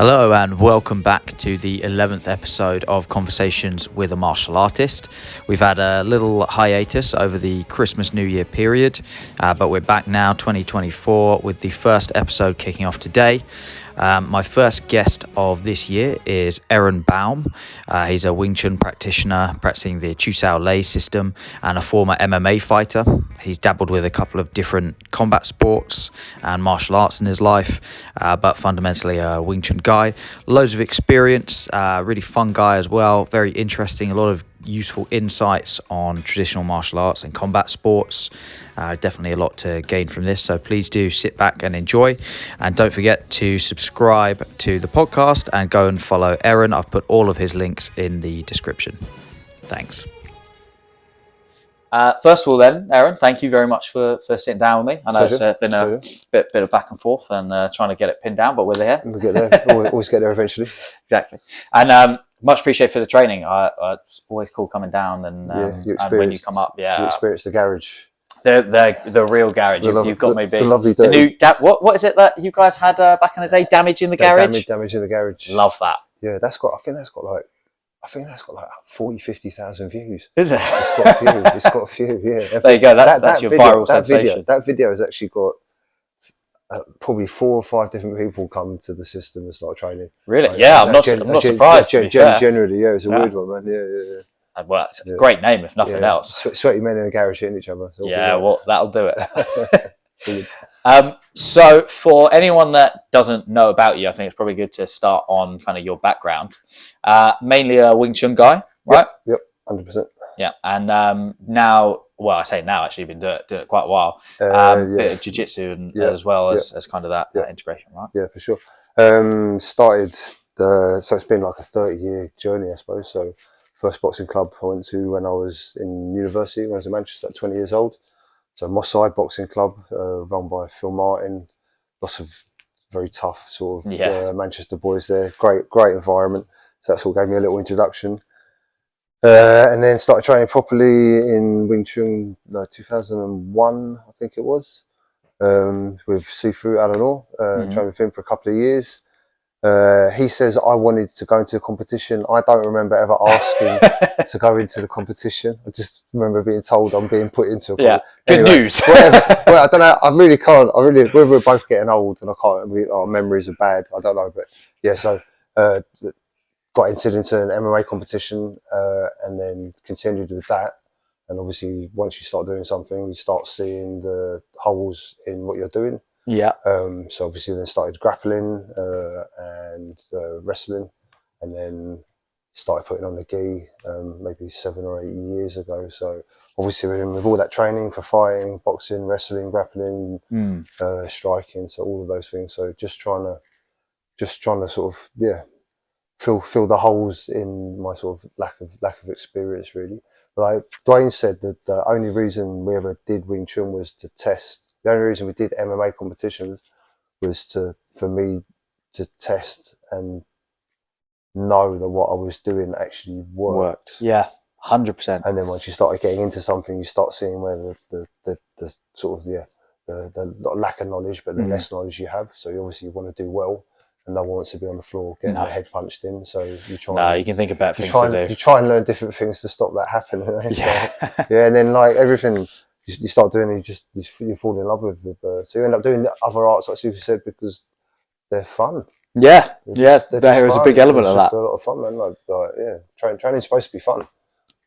Hello and welcome back to the 11th episode of Conversations with a Martial Artist. We've had a little hiatus over the Christmas New Year period, but we're back now 2024 with the first episode kicking off today. My first guest of this year is Baum. He's a Wing Chun practitioner practicing the CSL lei system and a former MMA fighter. He's dabbled with a couple of different combat sports and martial arts in his life, but fundamentally a Wing Chun guy. Loads of experience, really fun guy as well, very interesting, a lot of useful insights on traditional martial arts and combat sports. Definitely a lot to gain from this, so please do sit back and enjoy, and don't forget to subscribe to the podcast and go and follow Aaron. I've put all of his links in the description. Thanks. First of all then, Aaron, thank you very much for sitting down with me. I know it's been a bit of back and forth and trying to get it pinned down, but we're there. We'll get there. Always get there eventually. Exactly. And much appreciated for the training. It's always cool coming down and when you come up, you experience the garage. The real garage. You've got me big. The lovely dirty. The new what is it that you guys had back in the day? Damage in the garage? Damage in the garage. Love that. Yeah, I think that's got like 40, 50,000 views. Is it? It's got a few, yeah. There you go, that's your viral sensation. That video has actually got probably 4 or 5 different people come to the system and start training. Really? Like, yeah, I'm not surprised. Generally, yeah, it's a weird one, man. Yeah. Well, it's a great name, if nothing else. Sweaty men in the garage hitting each other. Yeah, well, that'll do it. So for anyone that doesn't know about you, I think it's probably good to start on kind of your background. Mainly a Wing Chun guy, right? Yep, 100%. Yeah, and now, well, I say now, actually, you've been doing it quite a while. Bit of Jiu Jitsu and as well as kind of that integration, right? Yeah, for sure. So it's been like a 30-year journey, I suppose. So first boxing club I went to when I was in university, when I was in Manchester at 20 years old. So Moss Side Boxing Club, run by Phil Martin. Lots of very tough sort of Manchester boys there. Great environment. So that sort of gave me a little introduction. And then started training properly in Wing Chun 2001, I think it was, with Sifu Alan Orr. Trained with him for a couple of years. He says I wanted to go into a competition. I don't remember ever asking to go into the competition. I just remember being told I'm being put into a competition. Yeah, good news. Well, I don't know. I really can't. We're both getting old and I can't. Our memories are bad. I don't know. But yeah, so got into an MMA competition and then continued with that. And obviously, once you start doing something, you start seeing the holes in what you're doing. Yeah. So obviously then started grappling and wrestling, and then started putting on the gi maybe 7 or 8 years ago. So obviously with all that training for fighting, boxing, wrestling, grappling, striking, so all of those things. So just trying to sort of fill the holes in my sort of lack of experience, really. But like Dwayne said, that the only reason we ever did Wing Chun was to test. The only reason we did MMA competitions was for me to test and know that what I was doing actually worked. Yeah, 100%. And then once you started getting into something, you start seeing where the sort of the lack of knowledge, but the less knowledge you have. So you obviously want to do well, and no one wants to be on the floor getting their head punched in. So you try. No, you can think about things to do. You try and learn different things to stop that happening. Right? Yeah, yeah, and then like everything. You start doing it, you fall in love with it. So you end up doing other arts, like Sifu said, because they're fun. Yeah, there is a big element of that. It's a lot of fun, man. Training's supposed to be fun.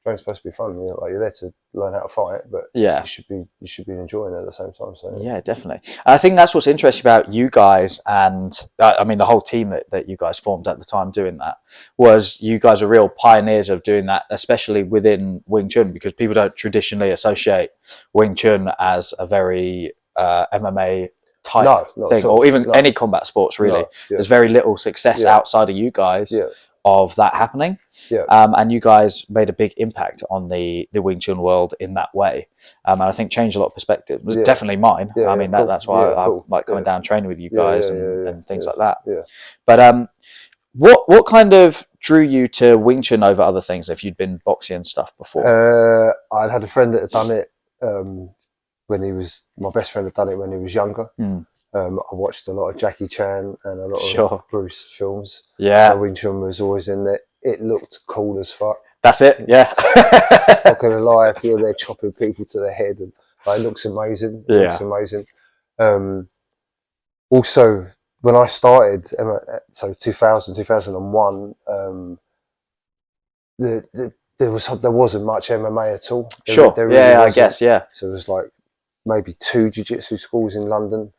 Training's supposed to be fun. You know, like you're there to learn how to fight, but you should be enjoying it at the same time. So yeah, definitely. And I think that's what's interesting about you guys, and I mean the whole team that you guys formed at the time doing that, was you guys are real pioneers of doing that, especially within Wing Chun, because people don't traditionally associate Wing Chun as a very MMA type thing, or even any combat sports really. There's very little success outside of you guys of that happening. And you guys made a big impact on the Wing Chun world in that way, and I think changed a lot of perspective. It was definitely mine. I mean that's why I like coming down training with you guys and things like that. But what kind of drew you to Wing Chun over other things if you'd been boxing and stuff before? I'd had a friend that had done it when he was, my best friend had done it when he was younger. I watched a lot of Jackie Chan and a lot Sure. of Bruce films. Yeah. So Wing Chun was always in there. It looked cool as fuck. That's it. Yeah. Not gonna lie, if you're there chopping people to the head, and like, it looks amazing. It looks amazing. Also, when I started, so 2000, 2001, there wasn't much MMA at all. Sure. There really I wasn't. guess. Yeah. So it was like maybe 2 jiu-jitsu schools in London.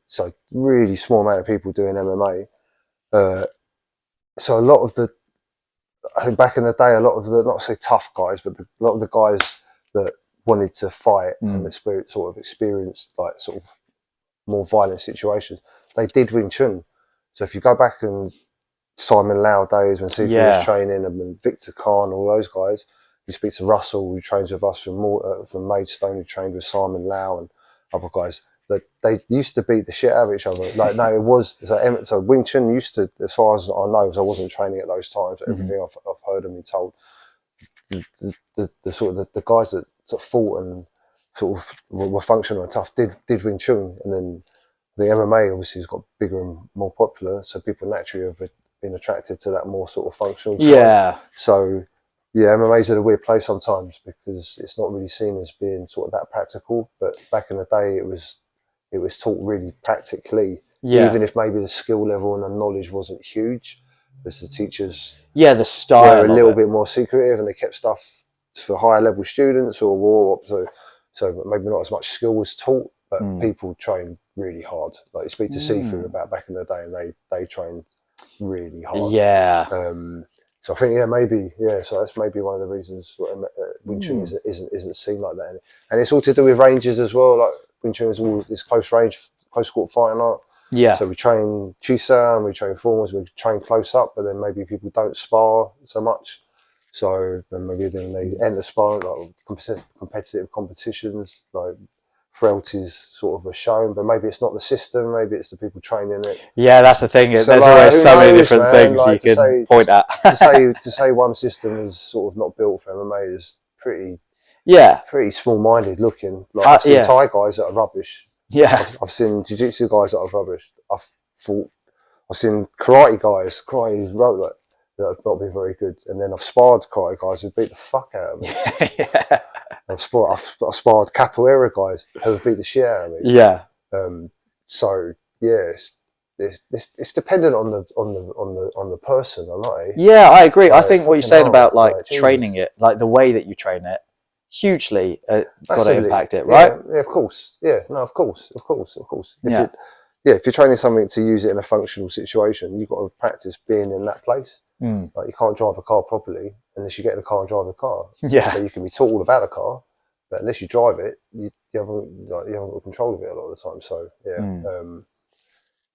So really small amount of people doing MMA. So a lot of I think back in the day, a lot of the, not to say tough guys, but a lot of the guys that wanted to fight and experience like sort of more violent situations, they did Wing Chun. So if you go back and Simon Lau days when Sifu was training, and when Victor Khan, all those guys, you speak to Russell, who trains with us from Maidstone, who trained with Simon Lau and other guys, that they used to beat the shit out of each other. Like, no, it was so Wing Chun used to, as far as I know, because I wasn't training at those times, but everything I've heard and been told, the sort of the guys that sort of fought and sort of were functional and tough did Wing Chun, and then the MMA obviously has got bigger and more popular, so people naturally have been attracted to that more sort of functional side. Yeah. So yeah, MMA's at a weird place sometimes because it's not really seen as being sort of that practical. But back in the day, it was taught really practically, even if maybe the skill level and the knowledge wasn't huge, because the teachers the style were a little bit more secretive, and they kept stuff for higher level students or war. So maybe not as much skill was taught, but people trained really hard. Like, you speak to Sifu about back in the day, and they trained really hard. Yeah. So I think so that's maybe one of the reasons Wing Chun isn't seen like that, and it's all to do with ranges as well. Like, Wing Chun is all this close range, close court fighting art. Yeah. So we train Chisa and we train forms, we train close up, but then maybe people don't spar so much. So then maybe they enter sparring, like competitive competitions, like frailties sort of are shown, but maybe it's not the system, maybe it's the people training it. Yeah, that's the thing. So there's like, always so many different things like, you can point at. to say one system is sort of not built for MMA is pretty small-minded looking. Like, I've seen Thai guys that are rubbish. Yeah. I've seen jiu-jitsu guys that are rubbish. I've seen karate guys, that have not been very good, and then I've sparred karate guys who beat the fuck out of me. I've sparred capoeira guys who have beat the shit out of me. Yeah. So yeah, it's dependent on the person, right? Yeah, I agree. Like, I think what you're saying about training it, like the way that you train it, hugely got to impact it, right? Yeah, of course. Yeah, no, of course. If you're training something to use it in a functional situation, you've got to practice being in that place. Like, you can't drive a car properly unless you get in the ar and drive the car. Yeah. So you can be taught all about the car, but unless you drive it, you haven't got control of it a lot of the time. So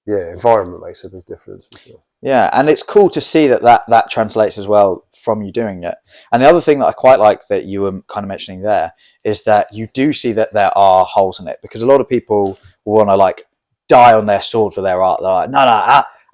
environment makes a big difference. For sure. Yeah, and it's cool to see that translates as well from you doing it. And the other thing that I quite like that you were kind of mentioning there is that you do see that there are holes in it, because a lot of people want to like die on their sword for their art. They're like, no,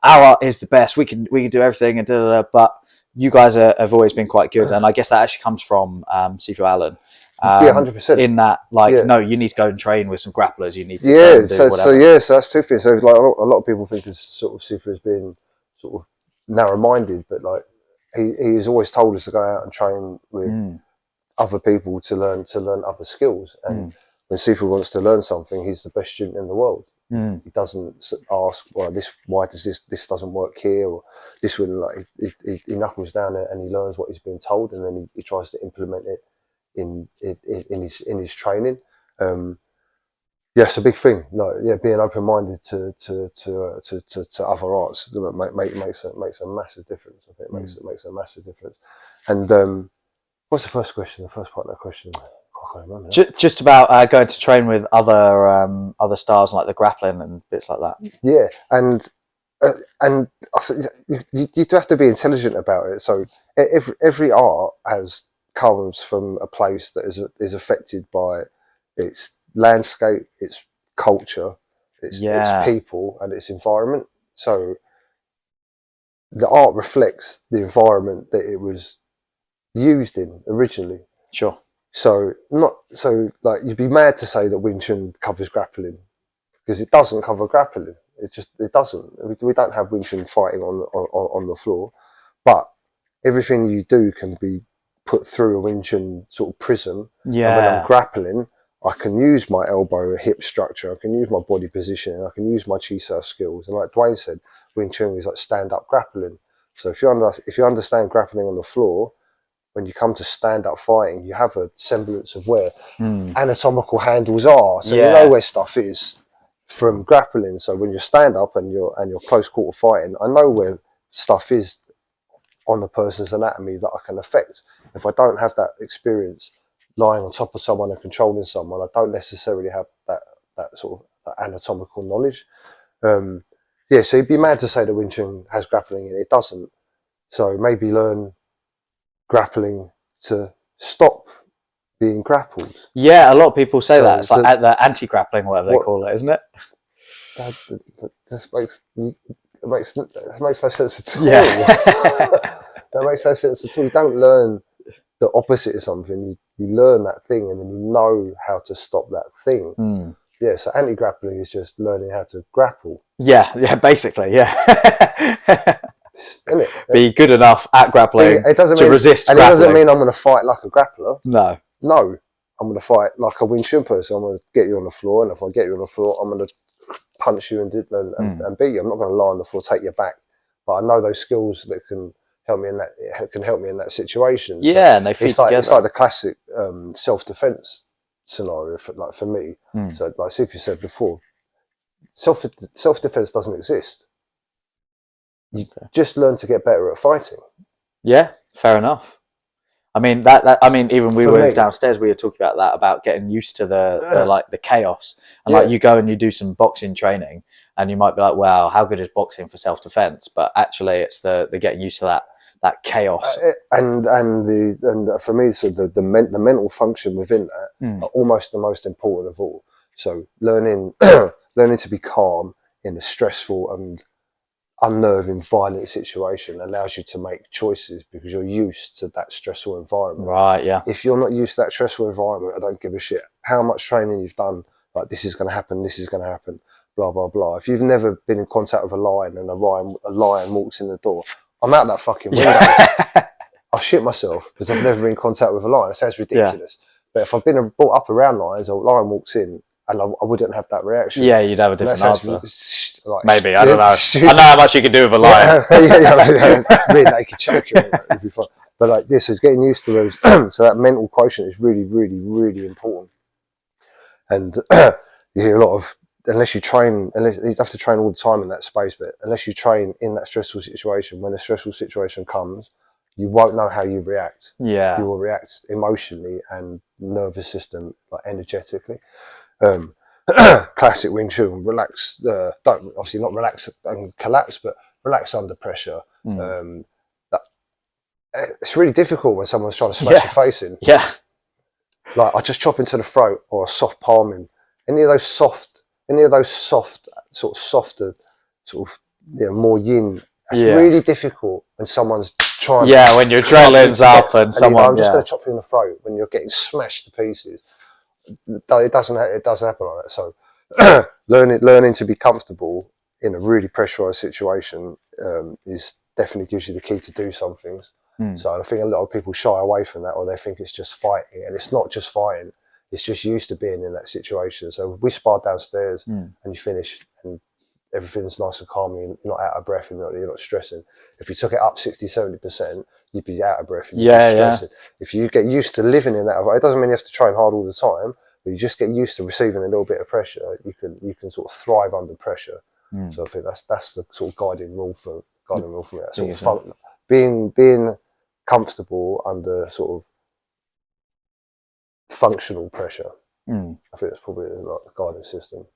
our art is the best. We can do everything and but you guys have always been quite good, and I guess that actually comes from Sifu Alan. 100%. In that, no, you need to go and train with some grapplers. You need to so that's two things. So like, a lot of people think of sort of Sifu as being sort of narrow-minded, but like he's always told us to go out and train with other people to learn other skills. And when Sifu wants to learn something, he's the best student in the world. He doesn't ask, why does this doesn't work here, or this wouldn't, like, he knuckles down and he learns what he's been told, and then he tries to implement it in his training. It's a big thing. Like, being open-minded to other arts makes a massive difference. I think it makes a massive difference. And what's the first question? The first part of that question. I can't remember. Just about going to train with other styles, like the grappling and bits like that. Yeah, and I think you have to be intelligent about it. So every art comes from a place that is affected by its landscape, its culture, its people, and its environment. So the art reflects the environment that it was used in originally. Sure. So like, you'd be mad to say that Wing Chun covers grappling, because it doesn't cover grappling. It doesn't. We don't have Wing Chun fighting on the floor, but everything you do can be put through a Wing Chun sort of prism. Yeah. And when I'm grappling, I can use my elbow, hip structure. I can use my body positioning. I can use my CSL skills. And like Dwayne said, Wing Chun is like stand-up grappling. So if you understand grappling on the floor, when you come to stand-up fighting, you have a semblance of where anatomical handles are. So you know where stuff is from grappling. So when you stand up and you're close quarter fighting, I know where stuff is on the person's anatomy that I can affect. If I don't have that experience lying on top of someone and controlling someone, I don't necessarily have that sort of that anatomical knowledge. So you'd be mad to say that Wing Chun has grappling in it. It doesn't. So maybe learn grappling to stop being grappled. Yeah, a lot of people say that. It's like the anti-grappling, whatever they call it, isn't it? It makes no sense at all. Yeah. That makes no sense at all. You don't learn the opposite of something. You learn that thing, and then you know how to stop that thing. Yeah, so anti-grappling is just learning how to grapple. Yeah, basically, yeah. Isn't it? Be good enough at grappling to resist and grappling. It doesn't mean I'm going to fight like a grappler. No. I'm going to fight like a Wing Chun person. I'm going to get you on the floor, and if I get you on the floor, I'm going to punch you and beat you. I'm not going to lie on the floor, take your back, but I know those skills that can help me in that situation. Yeah, and they feed together. It's like the classic self-defense scenario for me. So like Sifu said before, self-defense doesn't exist. You just learn to get better at fighting. Yeah, fair enough. I mean even we were downstairs, we were talking about that, about getting used to the chaos. And like you go and you do some boxing training and you might be like, wow, how good is boxing for self-defense? But actually it's the getting used to that chaos. And for me, so the mental function within that are almost the most important of all. So learning to be calm in a stressful and unnerving, violent situation allows you to make choices because you're used to that stressful environment. Right, yeah. If you're not used to that stressful environment, I don't give a shit how much training you've done. Like, this is going to happen, blah, blah, blah. If you've never been in contact with a lion and a lion walks in the door, I'm out that fucking window. I'll shit myself because I've never been in contact with a lion. It sounds ridiculous. But if I've been brought up around lions, a lion walks in, and I wouldn't have that reaction. Yeah, you'd have a different answer. Maybe, I don't know. I know how much you can do with a lion. Really, they could choke you. It'd be fun. But like this is getting used to those. So that mental quotient is really, really, really important. And you hear a lot of, unless you have to train all the time in that space, but unless you train in that stressful situation, when a stressful situation comes, you won't know how you react. Yeah. You will react emotionally and nervous system, like energetically. Classic Wing Chun, relax, don't obviously not relax and collapse, but relax under pressure. It's really difficult when someone's trying to smash your face in. Yeah. Like, I just chop into the throat or a soft palming. Any of those soft, softer, more yin. It's really difficult when someone's trying. Yeah, when your adrenaline's up and someone. I'm just going to chop you in the throat when you're getting smashed to pieces. It doesn't happen like that. So learning to be comfortable in a really pressurized situation is definitely gives you the key to do some things. So I think a lot of people shy away from that, or they think it's just fighting, and it's not just fighting. It's just used to being in that situation. So we sparred downstairs and you finish and everything's nice and calm, you're not out of breath, and you're not stressing. If you took it up 60-70%, you'd be out of breath and you'd be stressing. If you get used to living in that, it doesn't mean you have to train hard all the time, but you just get used to receiving a little bit of pressure. You can sort of thrive under pressure. So I think that's the sort of guiding rule for me. That sort of fun, being comfortable under sort of functional pressure. I think that's probably like the guiding system.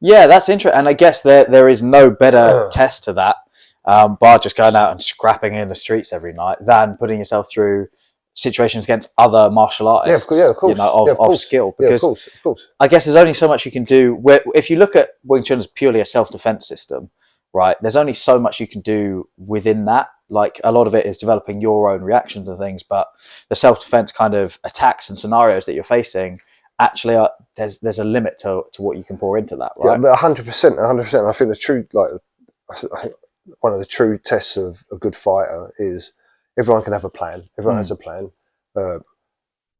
Yeah, that's interesting. And I guess there is no better test to that, bar just going out and scrapping in the streets every night, than putting yourself through situations against other martial artists. Yeah, of course. Of skill. Because of course. I guess there's only so much you can do. If you look at Wing Chun as purely a self-defense system, right, there's only so much you can do within that. Like, a lot of it is developing your own reactions and things, but the self-defense kind of attacks and scenarios that you're facing actually there's a limit to what you can pour into that, right? Yeah, but 100%, 100%. I think the true, like, I think one of the true tests of a good fighter is everyone can have a plan. Everyone has a plan.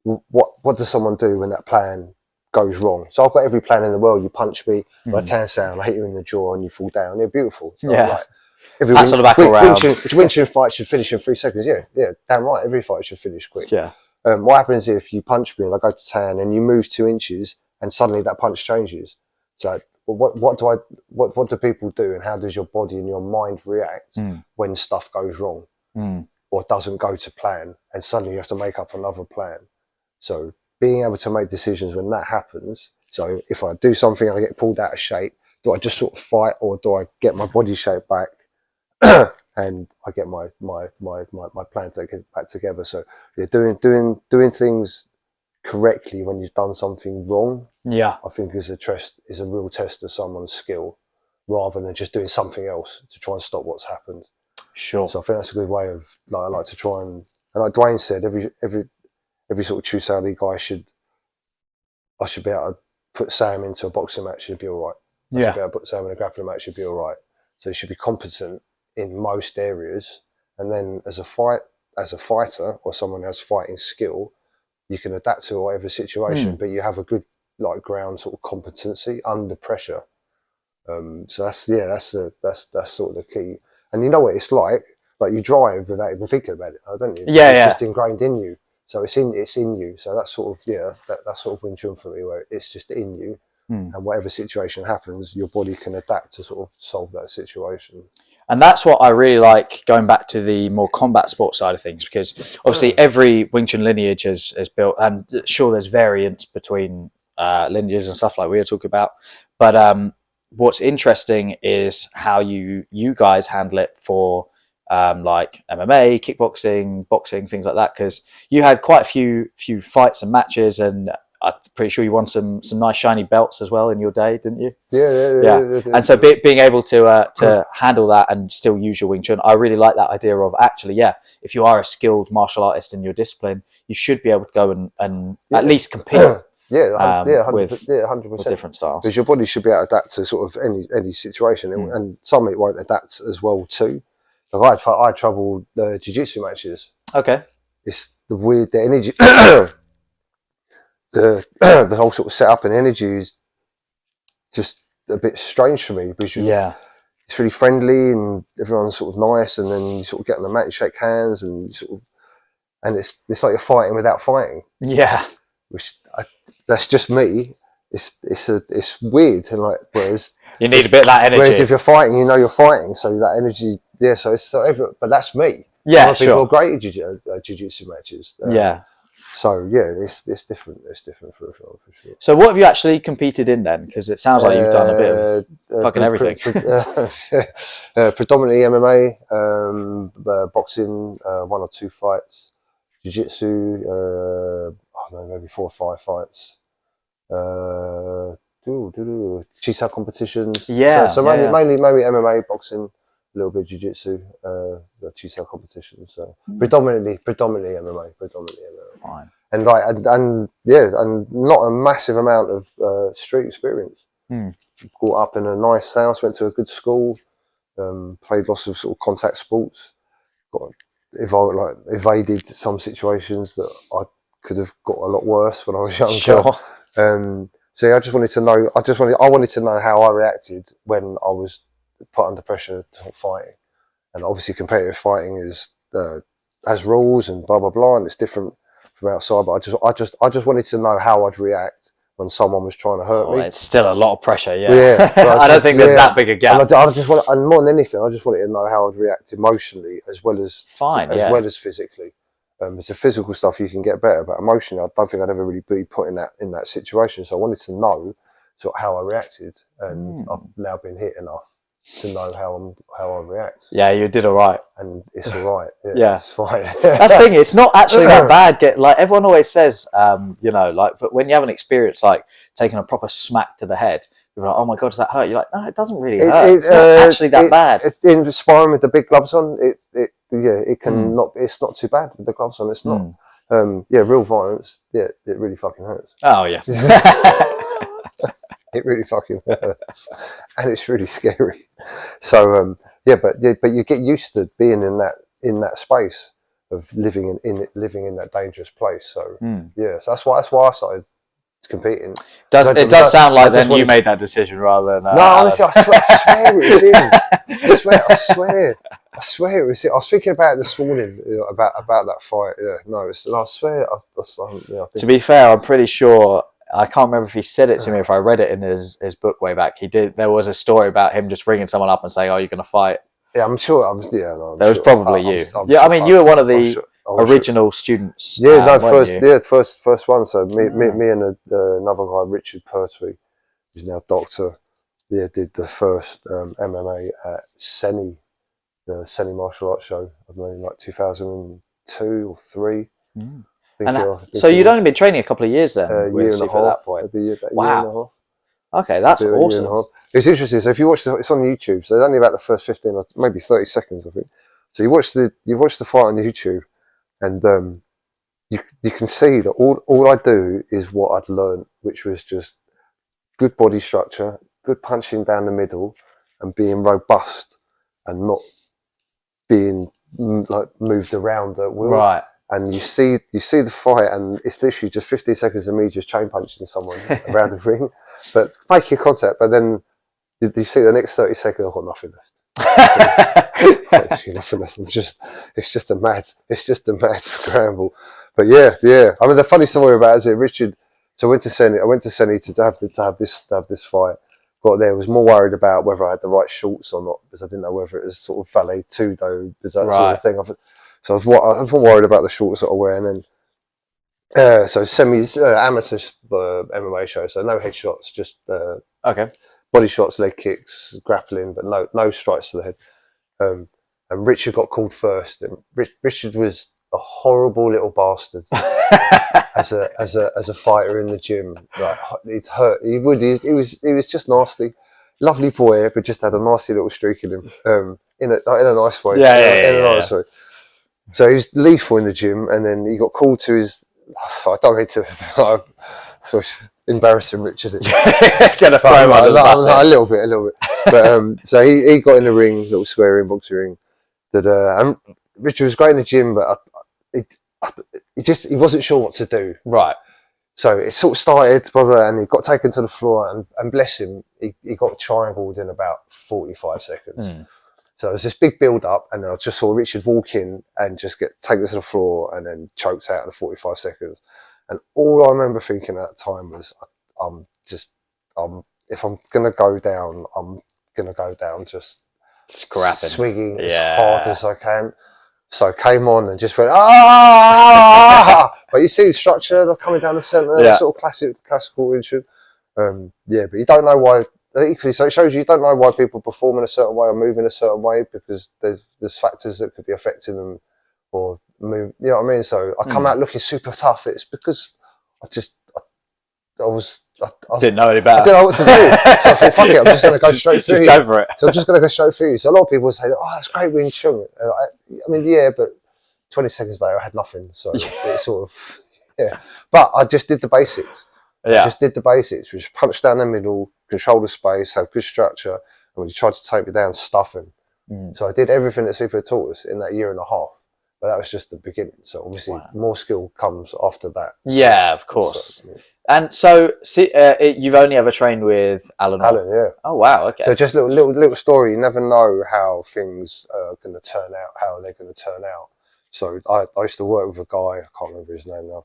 What does someone do when that plan goes wrong? So I've got every plan in the world. You punch me, I tan sound, I hit you in the jaw, and you fall down. They're beautiful. So like, every Pats on the back all round. Wing Chun fight should finish in 3 seconds. Yeah, damn right. Every fight should finish quick. Yeah. What happens if you punch me and I go to tan and you move 2 inches and suddenly that punch changes? So what do people do, and how does your body and your mind react when stuff goes wrong or doesn't go to plan, and suddenly you have to make up another plan? So being able to make decisions when that happens. So if I do something and I get pulled out of shape, do I just sort of fight, or do I get my body shape back and I get my plan to get back together? So yeah, doing things correctly when you've done something wrong, I think is a real test of someone's skill, rather than just doing something else to try and stop what's happened. Sure. So I think that's a good way of, like, I like to try and like Dwayne said, every sort of True Saudi guy I should be able to put Sam into a boxing match, he'd be all right. I should be able to put Sam in a grappling match, he'd be all right. So he should be competent in most areas, and then as a fighter or someone who has fighting skill, you can adapt to whatever situation, but you have a good, like, ground sort of competency under pressure. So that's sort of the key. And you know what it's like you drive without even thinking about it, don't you? It's just ingrained in you. So it's in you. So that's sort of that's sort of Wing Chun for me, where it's just in you, and whatever situation happens, your body can adapt to sort of solve that situation. And that's what I really like, going back to the more combat sports side of things, because obviously every Wing Chun lineage is built, and sure, there's variants between lineages and stuff like we were talking about. But what's interesting is how you guys handle it for like MMA, kickboxing, boxing, things like that, because you had quite a few fights and matches, and I'm pretty sure you won some nice shiny belts as well in your day, didn't you? Yeah. And so being able to handle that and still use your Wing Chun, I really like that idea of, actually, if you are a skilled martial artist in your discipline, you should be able to go and at least compete. 100%. With different styles, because your body should be able to adapt to sort of any situation, and some it won't adapt as well too. Like I had trouble jiu-jitsu matches. Okay. It's the energy, the whole sort of setup and energy is just a bit strange for me, because it's really friendly and everyone's sort of nice, and then you sort of get on the mat, you shake hands, and you sort of, and it's like you're fighting without fighting. Yeah. Which that's just me. It's weird, and like, whereas you need a bit of that energy. Whereas if you're fighting, you know you're fighting, so that energy, so it's but that's me. Yeah, other people are great at jiu-jitsu matches. So it's different. It's different for sure. So what have you actually competed in then? Because it sounds like you've done a bit of fucking everything. Predominantly MMA, boxing, 1 or 2 fights, jiu-jitsu, I don't know, maybe 4 or 5 fights. CSL competitions. So mainly MMA, boxing, a little bit jiu-jitsu, CSL competitions. So predominantly MMA. Fine. And and not a massive amount of street experience. Brought up in a nice house, went to a good school, played lots of sort of contact sports. Evaded some situations that I could have got a lot worse when I was younger. Sure. So I just wanted to know. I wanted to know how I reacted when I was put under pressure to fighting. And obviously, competitive fighting has rules and blah blah blah, and it's different from outside. But I just wanted to know how I'd react when someone was trying to hurt me. It's still a lot of pressure, I don't think there's that big a gap. And more than anything, I just wanted to know how I'd react emotionally as well as well as physically. It's the physical stuff you can get better, but emotionally, I don't think I'd ever really be put in that situation. So I wanted to know sort of how I reacted, and I've now been hit enough to know how I react. Yeah, you did all right, and it's all right. It's fine. That's the thing. It's not actually that bad. Like everyone always says, like when you have an experience like taking a proper smack to the head, you're like, oh my god, does that hurt? You're like, no, it doesn't really hurt. It's not actually that bad. In sparring with the big gloves on, it can not. It's not too bad with the gloves on. It's not. real violence. Yeah, it really fucking hurts. Oh yeah. It really fucking hurts, and it's really scary. So but you get used to being in that space of living in that dangerous place. So so that's why I started competing. It does sound like then you made that decision rather than no, honestly, I swear it was him. I swear it was him. I was thinking about it this morning about that fight. Yeah, no, I swear. I think to be fair, I'm pretty sure. I can't remember if he said it to me, if I read it in his book way back. He did. There was a story about him just ringing someone up and saying, "Oh, you're going to fight." Yeah, I'm sure. That was probably you. I'm yeah, sure, I mean, you were one of the original sure. students. Yeah, no, first one. So me and another guy, Richard Pertwee, who's now doctor. Yeah, did the first MMA at Seni, the Seni martial arts show. I don't know, like 2002 or 3. So you'd only been training a couple of years then with year and a Sifu at that point. Maybe year and a Wow. half. Okay, that's Year and a awesome. half. It's interesting. So if you watch it's on YouTube. So it's only about the first 15 or maybe 30 seconds, I think. So you watch the fight on YouTube, and you can see that all I do is what I'd learned, which was just good body structure, good punching down the middle, and being robust and not being like moved around at will. Right. And you see the fight, and it's literally just 15 seconds of me just chain punching someone around the ring, but making contact. But then you see the next 30 seconds, I've got nothing left. Nothing left. It's just a mad scramble. But yeah. I mean, the funny story about it is Richard. So I went to Seni to have this fight. Got there, was more worried about whether I had the right shorts or not, because I didn't know whether it was sort of valet tudo, because that sort of thing. So I was more worried about the shorts that I wear, and then so amateur MMA show, so no headshots, just body shots, leg kicks, grappling, but no strikes to the head. And Richard got called first, and Richard was a horrible little bastard as a fighter in the gym. Like, it hurt. He was just nasty. Lovely boy, but just had a nasty little streak in him. In a nice way. Nice way. So he's lethal in the gym, and then he got called to his. I don't mean to. So embarrassing Richard. Gonna throw him under the bus. A little bit. But so he got in the ring, little swearing, boxing ring. And Richard was great in the gym, but he wasn't sure what to do. Right. So it sort of started, and he got taken to the floor, and bless him, he got triangled in about 45 seconds. So there was this big build up, and I just saw Richard walk in and just get taken to the floor and then choked out in 45 seconds. And all I remember thinking at the time was, if I'm going to go down, I'm going to go down just scrapping, swinging as hard as I can. So I came on and just went, but you see the structure coming down the centre, sort of classical Wing Chun. But you don't know why. Equally, so it shows you don't know why people perform in a certain way or move in a certain way, because there's factors that could be affecting them or move. You know what I mean? So I come out looking super tough. It's because I didn't know any better. I didn't know what to do. So I thought, fuck it, I'm just going to go straight through. Just go for it. So I'm just going to go straight through you. So a lot of people say, "Oh, that's great Wing Chun." I mean, yeah, but 20 seconds later, I had nothing. So it's sort of But I just did the basics. Yeah. I just did the basics, which punch down the middle, control the space, have good structure, and when you tried to take me down, stuff him. So I did everything that Sifu taught us in that year and a half. But that was just the beginning. So obviously more skill comes after that. Yeah, of course. So, and so you've only ever trained with Alan Orr? Alan, yeah. Oh, wow, okay. So just little story. You never know how things are going to turn out, how they're going to turn out. So I used to work with a guy, I can't remember his name now,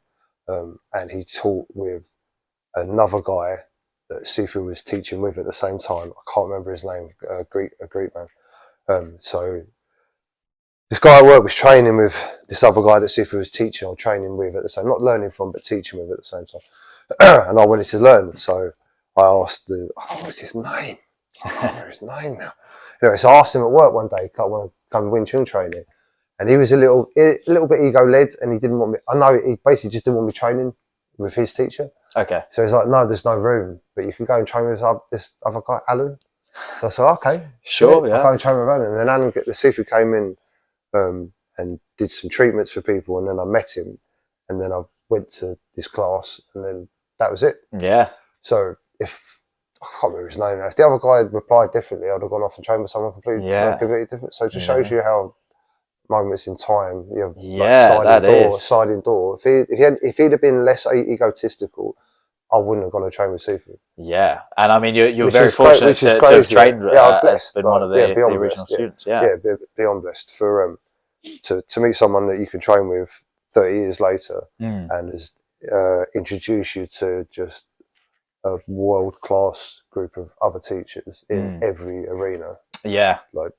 and he taught with another guy that Sifu was teaching with at the same time. I can't remember his name, a Greek man. So this guy I worked was training with this other guy that Sifu was teaching or training with at the same, not learning from, but teaching with at the same time. And I wanted to learn, so I asked what's his name? I can't remember his name now. Anyway, so I asked him at work one day, I want to come Wing Chun training. And he was a little bit ego-led, and he didn't want me, I know, he basically just didn't want me training with his teacher. Okay. So he's like, no, there's no room, but you can go and train with this other guy, Alan. So I said, okay. Sure, I'll go and train with Alan. And then the Sifu came in and did some treatments for people, and then I met him. and then I went to this class, and then that was it. Yeah. So if I can't remember his name now, if the other guy had replied differently, I'd have gone off and trained with someone completely different. So it just shows you how moments in time you have sliding door. If he'd have been less egotistical, I wouldn't have gone to train with Sifu. Yeah, and I mean, you're very fortunate to have trained. I'm blessed. Been one of the original students. Beyond blessed for to meet someone that you can train with 30 years later and has introduced you to just a world-class group of other teachers in every arena. Yeah, like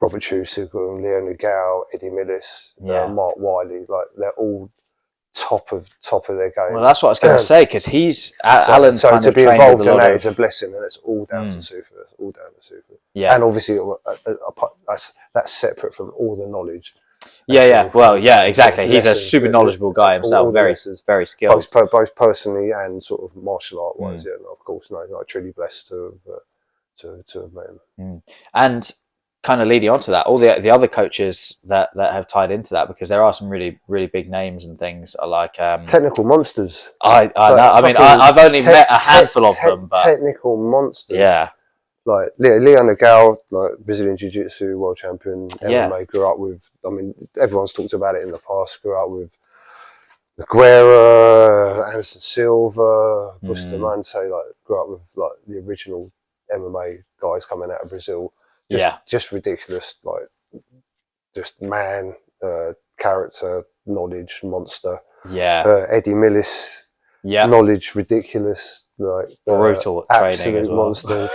Robert Chusigal, Leo Nagao, Eddie Millis, Mark Wiley. Like they're all top of their game. Well, that's what I was going to say, because Alan's so kind to of be trained involved with in that is a blessing, and it's all down to Sifu. It's all down to Sifu. Yeah, and obviously that's separate from all the knowledge. Exactly. He's a super knowledgeable guy himself, very skilled, both personally and sort of martial art wise. Yeah, of course, truly blessed to have met him. And kind of leading on to that, all the other coaches that have tied into that, because there are some really really big names and things are like technical monsters. I know. I mean, I've only met a handful of them, but technical monsters. Yeah. Like Leo Nagao, like Brazilian Jiu Jitsu world champion, MMA, grew up with. I mean, everyone's talked about it in the past. Grew up with Nogueira, Anderson Silva, Bustamante. Like, grew up with like the original MMA guys coming out of Brazil. Just ridiculous. Like, just man, character, knowledge, monster. Yeah. Eddie Millis, knowledge, ridiculous. Like brutal absolute training as well. Monster.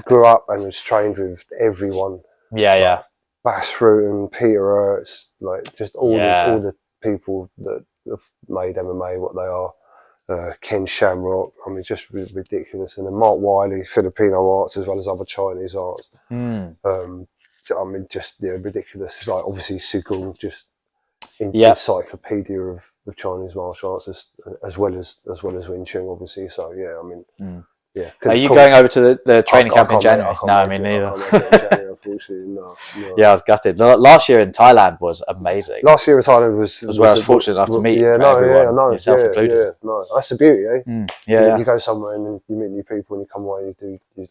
grew up and was trained with everyone. Like Bas Rutten, Peter Ertz, like just all the people that have made MMA what they are. Ken Shamrock, I mean, just ridiculous. And then Mark Wiley, Filipino arts as well as other Chinese arts. I mean, just ridiculous. Like obviously Sigung, just encyclopedia of Chinese martial arts as well as Wing Chun, obviously. So I mean, Are you going over to the training camp in January? No, I mean neither. Unfortunately, no. Yeah, I was gutted. Last year in Thailand was amazing. Last year in Thailand was where I was fortunate enough to meet everyone, yourself included. Yeah, no, that's the beauty, eh? You go somewhere and then you meet new people and you come away and you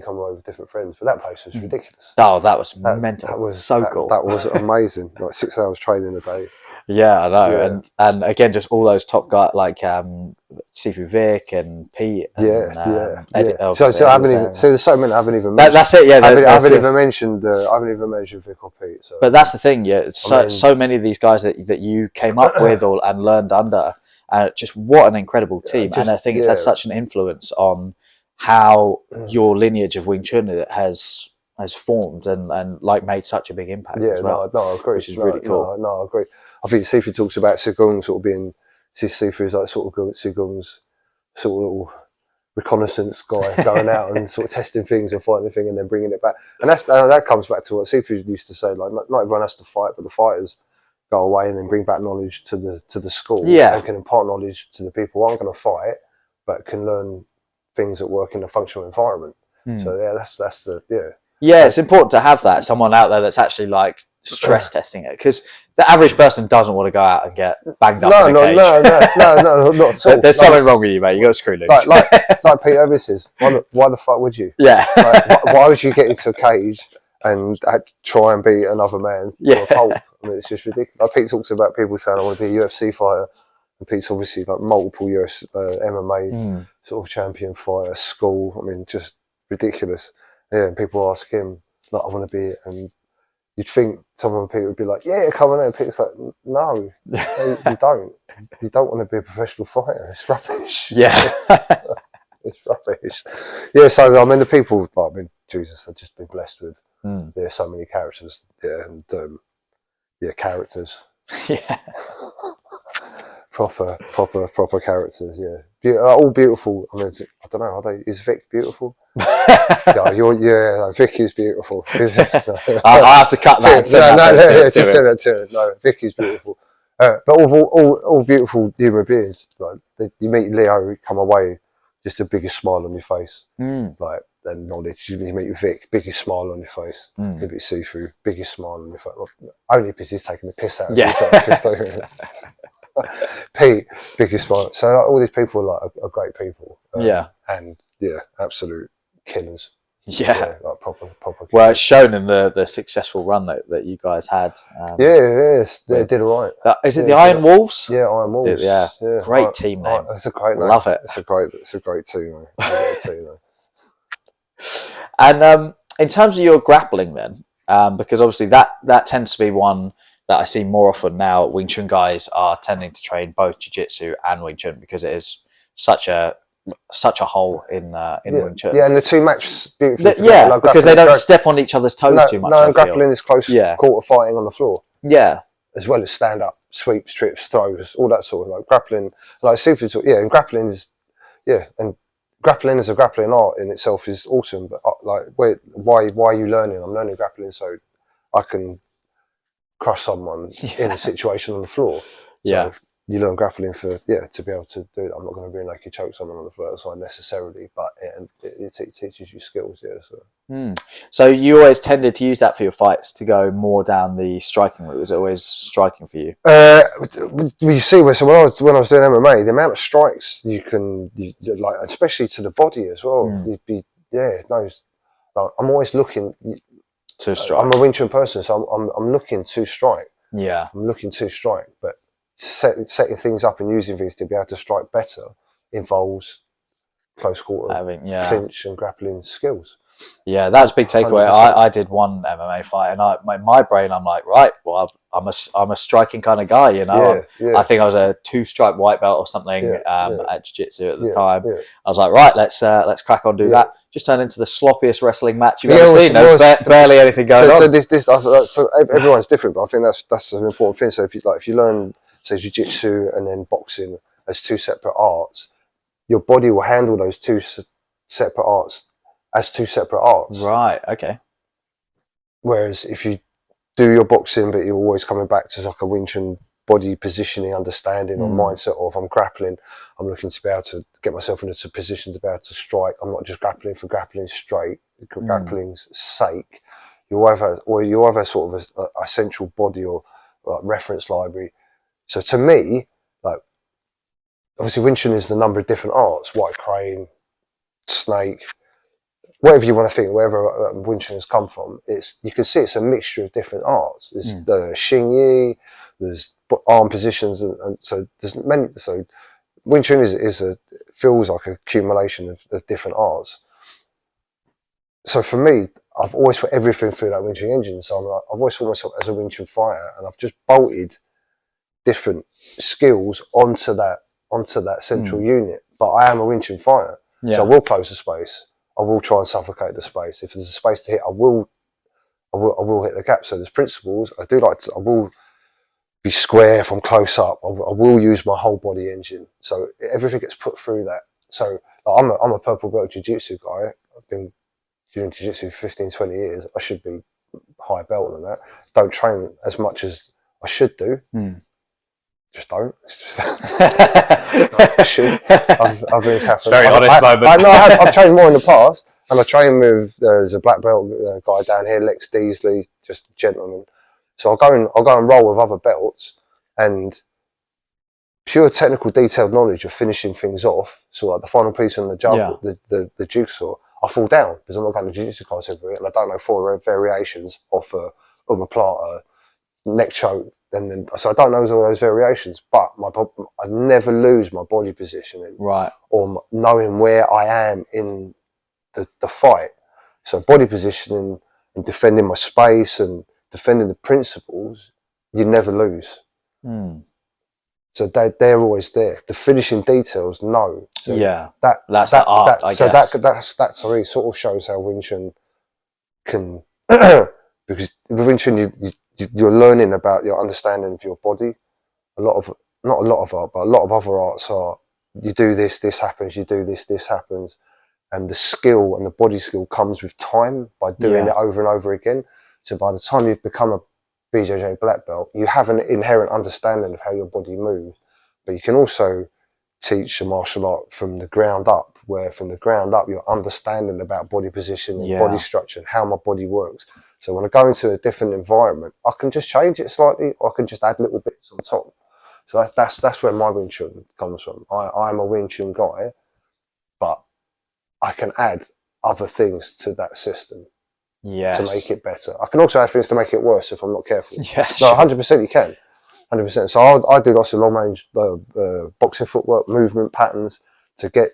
come away with different friends. But that place was ridiculous. Oh, that was mental. That was so cool. That was amazing. Like 6 hours training a day. Yeah, I know, and again, just all those top guys like Sifu Vic and Pete. And, So there's so many I haven't even mentioned. That's it. Yeah, I haven't even mentioned Vic or Pete. So. But that's the thing. Yeah, so many of these guys that you came up with and learned under, just what an incredible team. And I think it's had such an influence on how your lineage of Wing Chun has formed and like made such a big impact. Yeah, as well, I agree. Which is really cool. No, I agree. I think Sifu talks about Sigung sort of being Sifu is like sort of Sigung's sort of little reconnaissance guy going out and sort of testing things and fighting things and then bringing it back. And that comes back to what Sifu used to say. Like, not everyone has to fight, but the fighters go away and then bring back knowledge to the school. Yeah, and can impart knowledge to the people who aren't going to fight, but can learn things that work in a functional environment. So that's the it's important to have that someone out there that's actually like stress testing it, because the average person doesn't want to go out and get banged up in a cage. No, not at all. There's something wrong with you, mate. You got to screw loose. Like Pete Evans says, why the fuck would you? Yeah. Why would you get into a cage and try and beat another man for a pulp? I mean, it's just ridiculous. Like Pete talks about people saying, I want to be a UFC fighter. And Pete's obviously like multiple US MMA sort of champion fighter, school. I mean, just ridiculous. Yeah, and people ask him, like, I want to be it. And you'd think someone Pete would be like, yeah, come on in. And Pete's like, no, you don't. You don't want to be a professional fighter. It's rubbish. Yeah. It's rubbish. Yeah, so I mean, the people, Jesus, I've just been blessed with so many characters. Yeah, and characters. Yeah. Proper characters, all beautiful. I mean, I don't know, is Vic beautiful? Vic is beautiful. I have to cut that. Just send that to her. No, Vic is beautiful. But all beautiful human beings. Like you meet Leo, come away, just the biggest smile on your face. Like the knowledge. You meet Vic, biggest smile on your face. You meet Sifu, biggest smile on your face. Only because he's taking the piss out of you. Pete, biggest smile. So like, all these people are great people. Yeah. And yeah, absolute killers. Yeah. Like proper killers. Well, it's shown in the successful run that you guys had. They did all right. Is it the Iron Wolves? Yeah, Iron Wolves. Yeah. Great team name. It's a great name. Love it. It's a great team. And in terms of your grappling then, because obviously that tends to be one that I see more often now. Wing Chun guys are tending to train both Jiu Jitsu and Wing Chun because it is such a hole in Wing Chun. Yeah, and the two match beautifully together. Yeah, like because they don't step on each other's toes too much. No, and grappling is close quarter fighting on the floor. Yeah. As well as stand up, sweeps, trips, throws, all that sort of like grappling. Like Sifu, and grappling is, and grappling as a grappling art in itself is awesome. But like, why are you learning? I'm learning grappling so I can crush someone in a situation on the floor. So you learn grappling to be able to do it. I'm not going to be like you choke someone on the floor outside necessarily, but it teaches you skills. So you always tended to use that for your fights to go more down the striking route. Was it always striking for you? You see, so when I was doing MMA, the amount of strikes you like, especially to the body as well. I'm always looking to strike. I'm a Wing Chun person, so I'm looking to strike. Yeah, I'm looking to strike, but setting things up and using things to be able to strike better involves close quarter, clinch and grappling skills. Yeah, that's a big takeaway. I did one MMA fight, and my brain, I'm like, right, well, I'm a striking kind of guy, you know. I think I was a 2-stripe white belt or something at Jiu Jitsu at the time. I was like, right, let's crack on, do that. Just turned into the sloppiest wrestling match you've ever seen. There's barely anything going on. So everyone's different, but I think that's an important thing. So if you learn, say, Jiu Jitsu and then boxing as 2 separate arts, your body will handle those 2 separate arts as 2 separate arts. Right, okay. Whereas if you do your boxing, but you're always coming back to like a Wing Chun body positioning, understanding or mindset of I'm grappling, I'm looking to be able to get myself into a position to be able to strike. I'm not just grappling for grappling's grappling's sake. You either sort of a central body or reference library. So to me, like, obviously Wing Chun is the number of different arts, white crane, snake, whatever you want to think, wherever Wing Chun has come from, you can see it's a mixture of different arts. There's the Xing Yi, there's arm positions, and so there's many. So Wing Chun feels like an accumulation of different arts. So for me, I've always put everything through that Wing Chun engine. So I've always thought myself as a Wing Chun fighter, and I've just bolted different skills onto that central unit. But I am a Wing Chun fighter, so I will close the space. I will try and suffocate the space. If there's a space to hit, I will hit the gap. So there's principles. I will be square if I'm close up. I will use my whole body engine. So everything gets put through that. So I'm a purple belt jiu-jitsu guy. I've been doing jiu-jitsu for 15, 20 years. I should be higher belt than that. Don't train as much as I should do. Just don't. It's just I should. I've been happen. It's a very honest moment. I've trained more in the past, and I train with there's a black belt guy down here, Lex Deasley, just a gentleman. So I'll go and roll with other belts, and pure technical, detailed knowledge of finishing things off. So like the final piece on the jump, the jigsaw, I fall down because I'm not going to jiu-jitsu class every week, and I don't know 4 variations off a omoplata, neck choke. So I don't know all those variations, but I never lose my body positioning, right, or knowing where I am in the fight. So body positioning and defending my space and defending the principles, you never lose. So they're always there. The finishing details, no. So that's the art. I guess. That sort of shows how Wing Chun can, because with Wing Chun you're learning about your understanding of your body. Not a lot of art, but a lot of other arts are, you do this happens, you do this happens. And the skill and the body skill comes with time by doing it over and over again. So by the time you've become a BJJ black belt, you have an inherent understanding of how your body moves. But you can also teach a martial art from the ground up, where from the ground up, you're understanding about body position and body structure and how my body works. So when I go into a different environment, I can just change it slightly, or I can just add little bits on top. So that's where my Wing Chun comes from. I'm a Wing Chun guy, but I can add other things to that system to make it better. I can also add things to make it worse if I'm not careful. Yeah, no, 100% you can. 100%. So I do lots of long range boxing footwork, movement patterns to get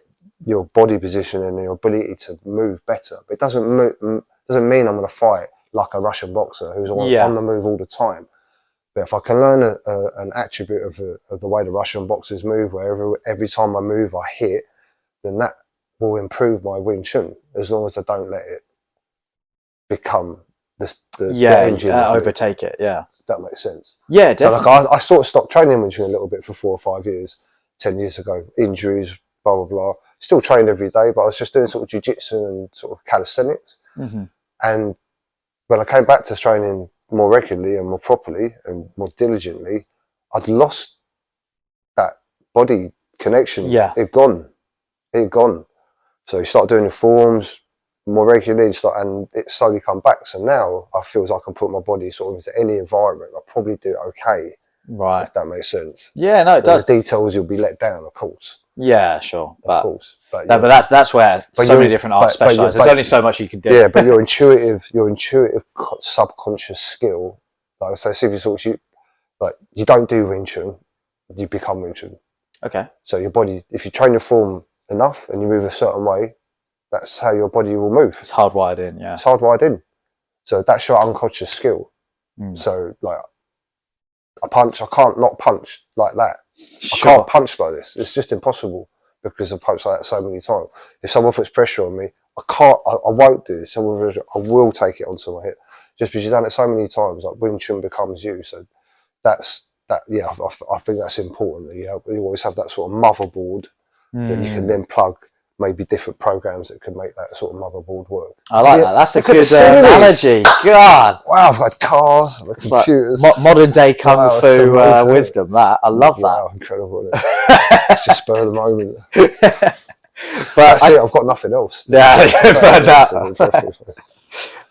your body position and your ability to move better. But it doesn't mean I'm going to fight like a Russian boxer who's on the move all the time. But if I can learn an attribute of the way the Russian boxers move, where every time I move I hit, then that will improve my Wing Chun, as long as I don't let it become the engine. Overtake it. Yeah, if that makes sense. Yeah, definitely. So like I sort of stopped training Wing Chun a little bit for 4 or 5 years, 10 years ago. Injuries, blah blah blah. Still trained every day, but I was just doing sort of jiu-jitsu and sort of calisthenics. Mm-hmm. And when I came back to training more regularly and more properly and more diligently, I'd lost that body connection. Yeah, it had gone. So you start doing the forms more regularly, and it slowly come back. So now I feel as I can put my body sort of into any environment. I'll probably do it okay. Right. If that makes sense. Yeah, no, it does. The details, you'll be let down, of course. Yeah, sure. Of course. But that's where so many different arts specialise. There's only so much you can do. Yeah, but your intuitive subconscious skill, like I say, you don't do Wing Chun, you become Wing Chun. Okay. So your body, if you train your form enough and you move a certain way, that's how your body will move. It's hardwired in, yeah. It's hardwired in. So that's your unconscious skill. Mm. So like I can't not punch like that. Sure. I can't punch like this. It's just impossible because I've punched like that so many times. If someone puts pressure on me, I won't do this. I will take it onto my hip. Just because you've done it so many times, like Wing Chun becomes you. So that's that. Yeah, I think that's important. That you always have that sort of motherboard that you can then plug maybe different programs that could make that sort of motherboard work. I like that. That's a good analogy. God. Wow, I've got cars, computers. Like modern day kung fu wisdom. That I love that. Wow, incredible. It's just spur of the moment. But I've got nothing else. Yeah,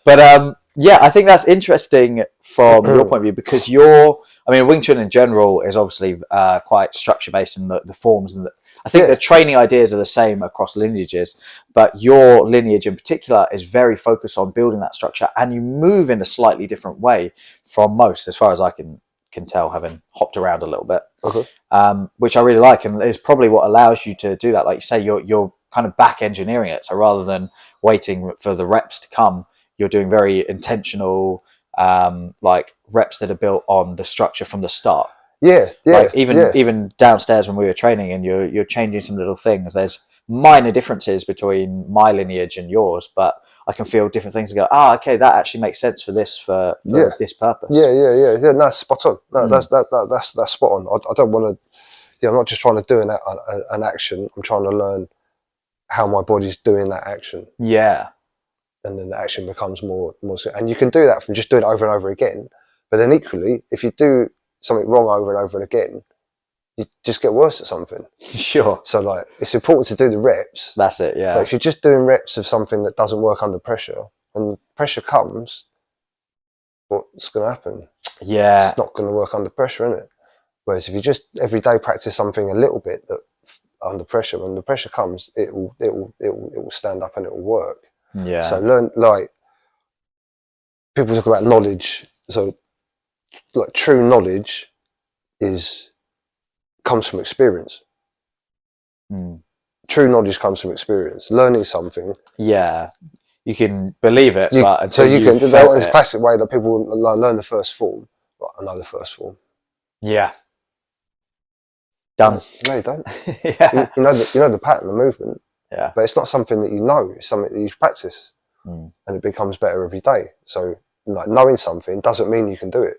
but yeah, I think that's interesting from your point of view because Wing Chun in general is obviously quite structure based in the forms and I think the training ideas are the same across lineages, but your lineage in particular is very focused on building that structure, and you move in a slightly different way from most, as far as I can tell, having hopped around a little bit, which I really like, and is probably what allows you to do that. Like you say, you're kind of back engineering it, so rather than waiting for the reps to come, you're doing very intentional, like reps that are built on the structure from the start. Yeah. Like even downstairs when we were training and you're changing some little things, there's minor differences between my lineage and yours, but I can feel different things and go, okay, that actually makes sense for this for this purpose. Yeah. No, spot on. No, that's spot on. I don't want to. I'm not just trying to do an action. I'm trying to learn how my body's doing that action. Yeah. And then the action becomes more, and you can do that from just doing it over and over again. But then equally, if you do something wrong over and over again, you just get worse at something. Sure. So like, it's important to do the reps. That's it, yeah. But if you're just doing reps of something that doesn't work under pressure, and pressure comes, what's going to happen? Yeah. It's not going to work under pressure, is it? Whereas if you just every day practice something a little bit that under pressure, when the pressure comes, it will stand up and it will work. Yeah. So learn, like, people talk about knowledge. So like true knowledge comes from experience. True knowledge comes from experience. Learning something. Yeah, you can believe it, but until there's a classic way that people learn the first form. Right, I know the first form. Yeah. Done. No, you don't. Yeah. You know the pattern, the movement. Yeah. But it's not something that you know. It's something that you practice, and it becomes better every day. So like knowing something doesn't mean you can do it.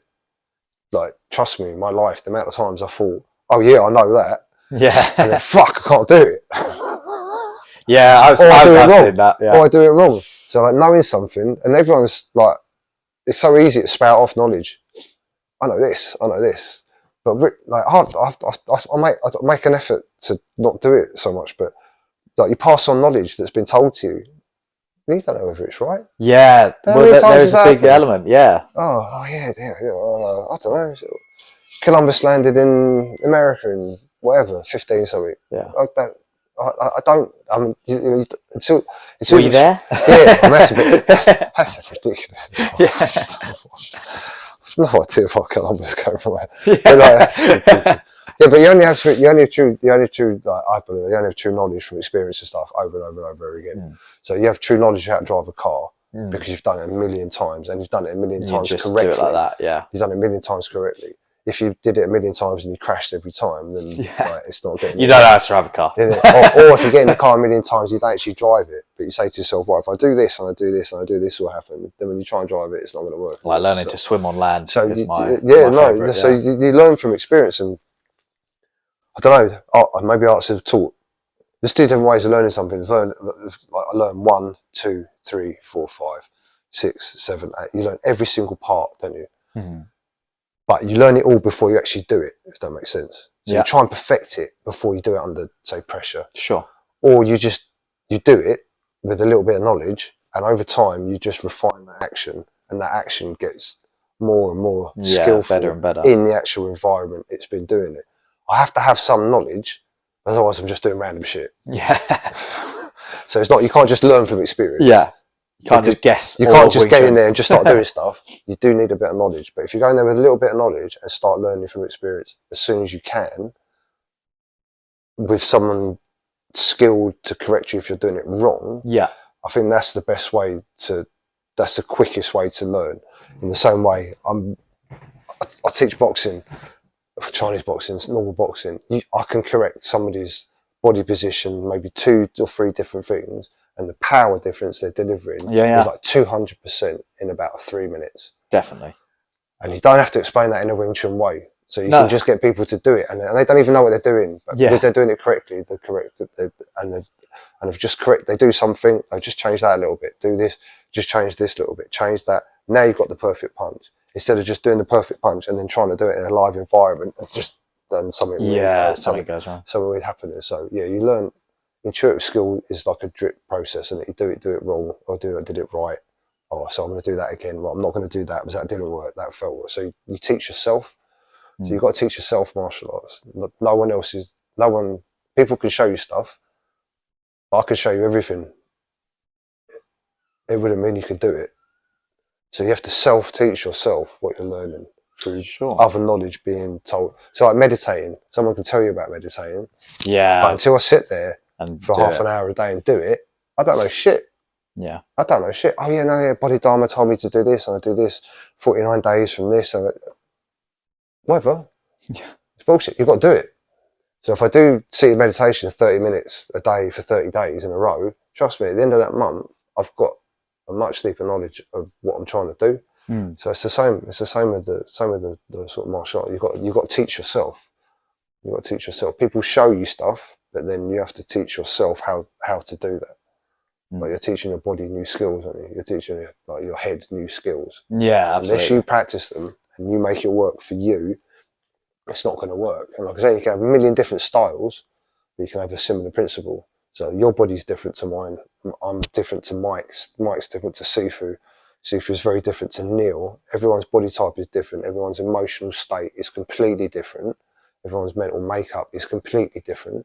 Like, trust me, my life, the amount of times I thought, oh yeah, I know that. Yeah. And then fuck, I can't do it. Yeah, I did that. Yeah. Or I do it wrong. So like knowing something, and everyone's like, it's so easy to spout off knowledge. I know this. But like, I make an effort to not do it so much. But like, you pass on knowledge that's been told to you. You don't know whether it's right. Yeah, well, there is a big element. Yeah. Oh yeah. I don't know. Columbus landed in America in whatever 15 something. Yeah. I don't. I mean, until Were you there? Yeah, and that's a bit. That's ridiculous. No idea why Columbus came from there. But like, that's ridiculous. Yeah, but you only have true. Like, I believe you only have true knowledge from experience and stuff over and over and over again. So you have true knowledge of how to drive a car because you've done it a million times, and you've done it a million times just correctly. do it like that, yeah. You've done it a million times correctly. If you did it a million times and you crashed every time, then like, it's not getting. You don't know how to drive a car. or if you get in the car a million times, you don't actually drive it, but you say to yourself, "Right, if I do this and I do this and I do this, will happen." Then when you try and drive it, it's not going to work. Like learning to swim on land. So is my favourite, yeah. So you learn from experience, and I don't know. Maybe arts have taught. There's two different ways of learning something. I learn 1, 2, 3, 4, 5, 6, 7, 8. You learn every single part, don't you? Mm-hmm. But you learn it all before you actually do it, if that makes sense. So yeah. you try and perfect it before you do it under, say, pressure. Sure. Or you do it with a little bit of knowledge, and over time you just refine that action, and that action gets more and more skillful, better and better in the actual environment it's been doing it. I have to have some knowledge, otherwise I'm just doing random shit. Yeah. So it's not, you can't just learn from experience. Yeah. You can't just guess. You can't just get in there and just start doing stuff. You do need a bit of knowledge. But if you go in there with a little bit of knowledge and start learning from experience as soon as you can, with someone skilled to correct you if you're doing it wrong, I think that's the best way that's the quickest way to learn. In the same way, I teach boxing, Chinese boxing, normal boxing. I can correct somebody's body position, maybe 2 or 3 different things, and the power difference they're delivering is like 200% in about 3 minutes. Definitely. And you don't have to explain that in a Wing Chun way. So you can just get people to do it, and they don't even know what they're doing, but because they're doing it correctly, they're correct. They've just correct. They do something, they just change that a little bit. Do this, just change this little bit, change that. Now you've got the perfect punch. Instead of just doing the perfect punch and then trying to do it in a live environment, and just then something something goes wrong. Something would happen. So you learn. Intuitive skill is like a drip process, and you do it wrong, or did it right. Oh, so I'm going to do that again. Well, I'm not going to do that because that didn't work. That felt. So you teach yourself. So you've got to teach yourself martial arts. No one else is. No one. People can show you stuff, but I can show you everything. It wouldn't mean you could do it. So you have to self-teach yourself what you're learning through other knowledge being told. So like meditating, someone can tell you about meditating. Yeah. But until I sit there and for half an hour a day and do it, I don't know shit. Yeah. I don't know shit. Oh yeah, Body Dharma told me to do this, and I do this 49 days from this, and whatever. Yeah. It's bullshit. You've got to do it. So if I do seated meditation 30 minutes a day for 30 days in a row, trust me, at the end of that month, I've got a much deeper knowledge of what I'm trying to do. So it's the same. It's the same with the sort of martial art. You've got to teach yourself. You've got to teach yourself. People show you stuff, but then you have to teach yourself how to do that. Like you're teaching your body new skills, aren't you? You're teaching your head new skills. Yeah, absolutely. Unless you practice them and you make it work for you, it's not going to work. And like I say, you can have a million different styles, but you can have a similar principle. So your body's different to mine. I'm different to Mike's. Mike's different to Sifu. Sifu is very different to Neil. Everyone's body type is different. Everyone's emotional state is completely different. Everyone's mental makeup is completely different.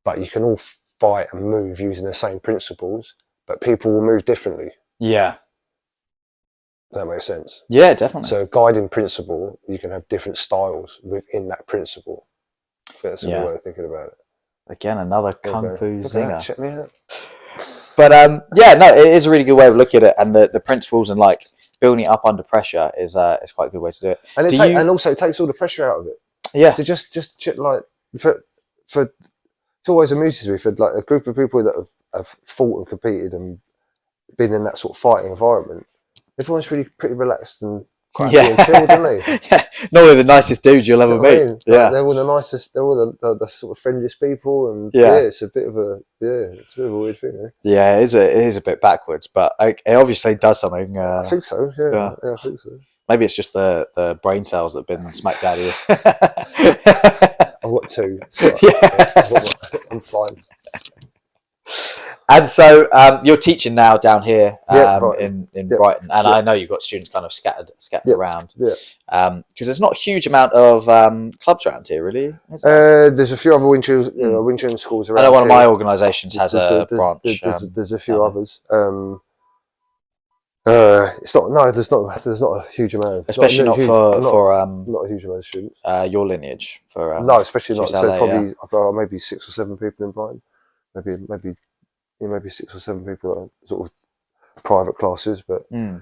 But you can all fight and move using the same principles, but people will move differently. Yeah. That makes sense. Yeah, definitely. So a guiding principle, you can have different styles within that principle. I think that's a good way of thinking about it. Again, another kung fu zinger. Check me out. But it is a really good way of looking at it, and the principles and like building it up under pressure is quite a good way to do it. And and also it takes all the pressure out of it. Yeah. So just like for it always amuses me for like a group of people that have fought and competed and been in that sort of fighting environment. Everyone's really pretty relaxed and quite happy and chilled, aren't they? Yeah, normally the nicest dudes you'll ever meet. Yeah, like, they're all the nicest. They're all the sort of friendliest people, and it's a bit of a weird thing. Eh? Yeah, it is a bit backwards, but it obviously does something. I think so. Yeah, I think so. Maybe it's just the brain cells that have been smacked out of you. I've got 2. So I'm fine. And so you're teaching now down here Brighton. in Brighton, and I know you've got students kind of scattered around. Yeah. Because there's not a huge amount of clubs around here, really. There's a few other Wing Chun schools around. I know one of my organisations has a branch. There's a few others. It's not. No, there's not a huge amount. Especially not a huge amount of students. Your lineage for no, especially not. CSL, So probably about maybe 6 or 7 people in Brighton. Maybe 6 or 7 people that are sort of private classes, but I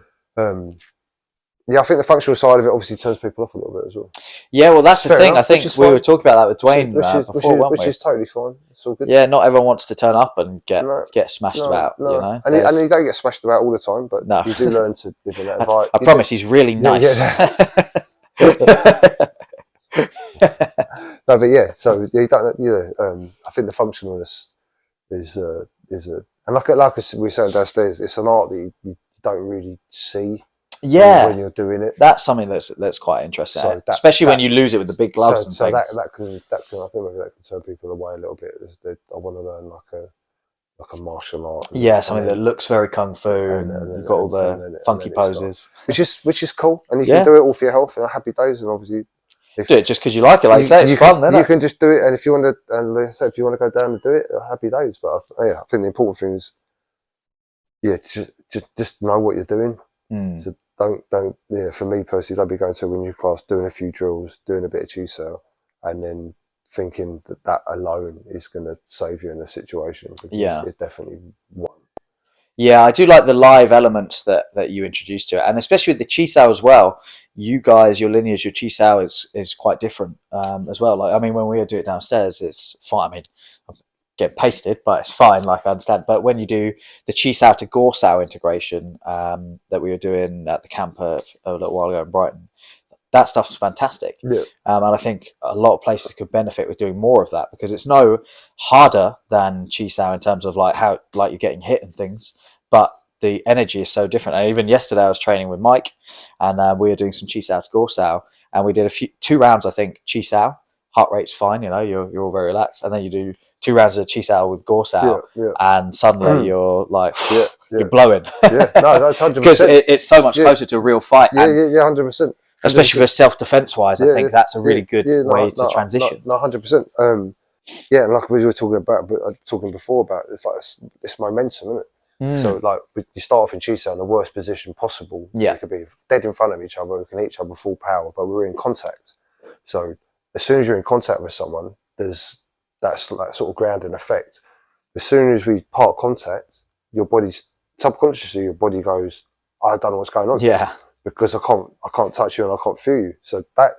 think the functional side of it obviously turns people off a little bit as well. Yeah, well, that's the thing. Enough, I think we were talking about that with Dwayne before, which is totally fine. It's all good. Yeah, not everyone wants to turn up and get smashed about. You know, and you don't get smashed about all the time, but you do learn to live in that environment. I promise, he's really nice. No, but yeah. So you don't. I think the functionalness is and like we were saying downstairs, it's an art that you don't really see. Yeah, when you're doing it, that's something that's quite interesting, especially when you lose it with the big gloves and things. That can I think maybe that can turn people away a little bit. I want to learn like a martial art. Something that looks very kung fu, and you've got all the funky poses, which is cool, and you can do it all for your health and happy days, and obviously. Do it just because you like it, like you say, it's fun. Then you can just do it, and if you want to, and like I said, if you want to go down and do it, happy days. But I think the important thing is, just know what you're doing. So don't. For me personally, don't be going to a Wing Chun class, doing a few drills, doing a bit of CSL, and then thinking that alone is going to save you in a situation. It definitely won't. Yeah, I do like the live elements that you introduced to it, and especially with the CSL as well. You guys, your lineage, your CSL is quite different as well. Like, I mean, when we do it downstairs, it's fine. I mean, I'm getting pasted, but it's fine. Like, I understand. But when you do the CSL to Gorsao integration that we were doing at the camp a little while ago in Brighton, that stuff's fantastic. Yeah. And I think a lot of places could benefit with doing more of that, because it's no harder than CSL in terms of like how you're getting hit and things, but the energy is so different. And even yesterday I was training with Mike, and we were doing some CSL to Gorsao, and we did 2 rounds, I think, CSL. Heart rate's fine, you're all very relaxed, and then you do 2 rounds of CSL with Gorsao, and suddenly you're like, you're blowing. No, that's 100%. Because it's so much closer to a real fight. 100%. Especially for self-defense wise, I think that's a really good way to transition. 100%. And like we were talking before about, it's like it's momentum, isn't it? So like you start off in CSL in the worst position possible. We could be dead in front of each other, we can hit each other full power, but we're in contact. So as soon as you're in contact with someone, there's that sort of grounding effect. As soon as we part contact, your body's subconsciously, your body goes, I don't know what's going on. Yeah. Because I can't touch you and I can't feel you. So that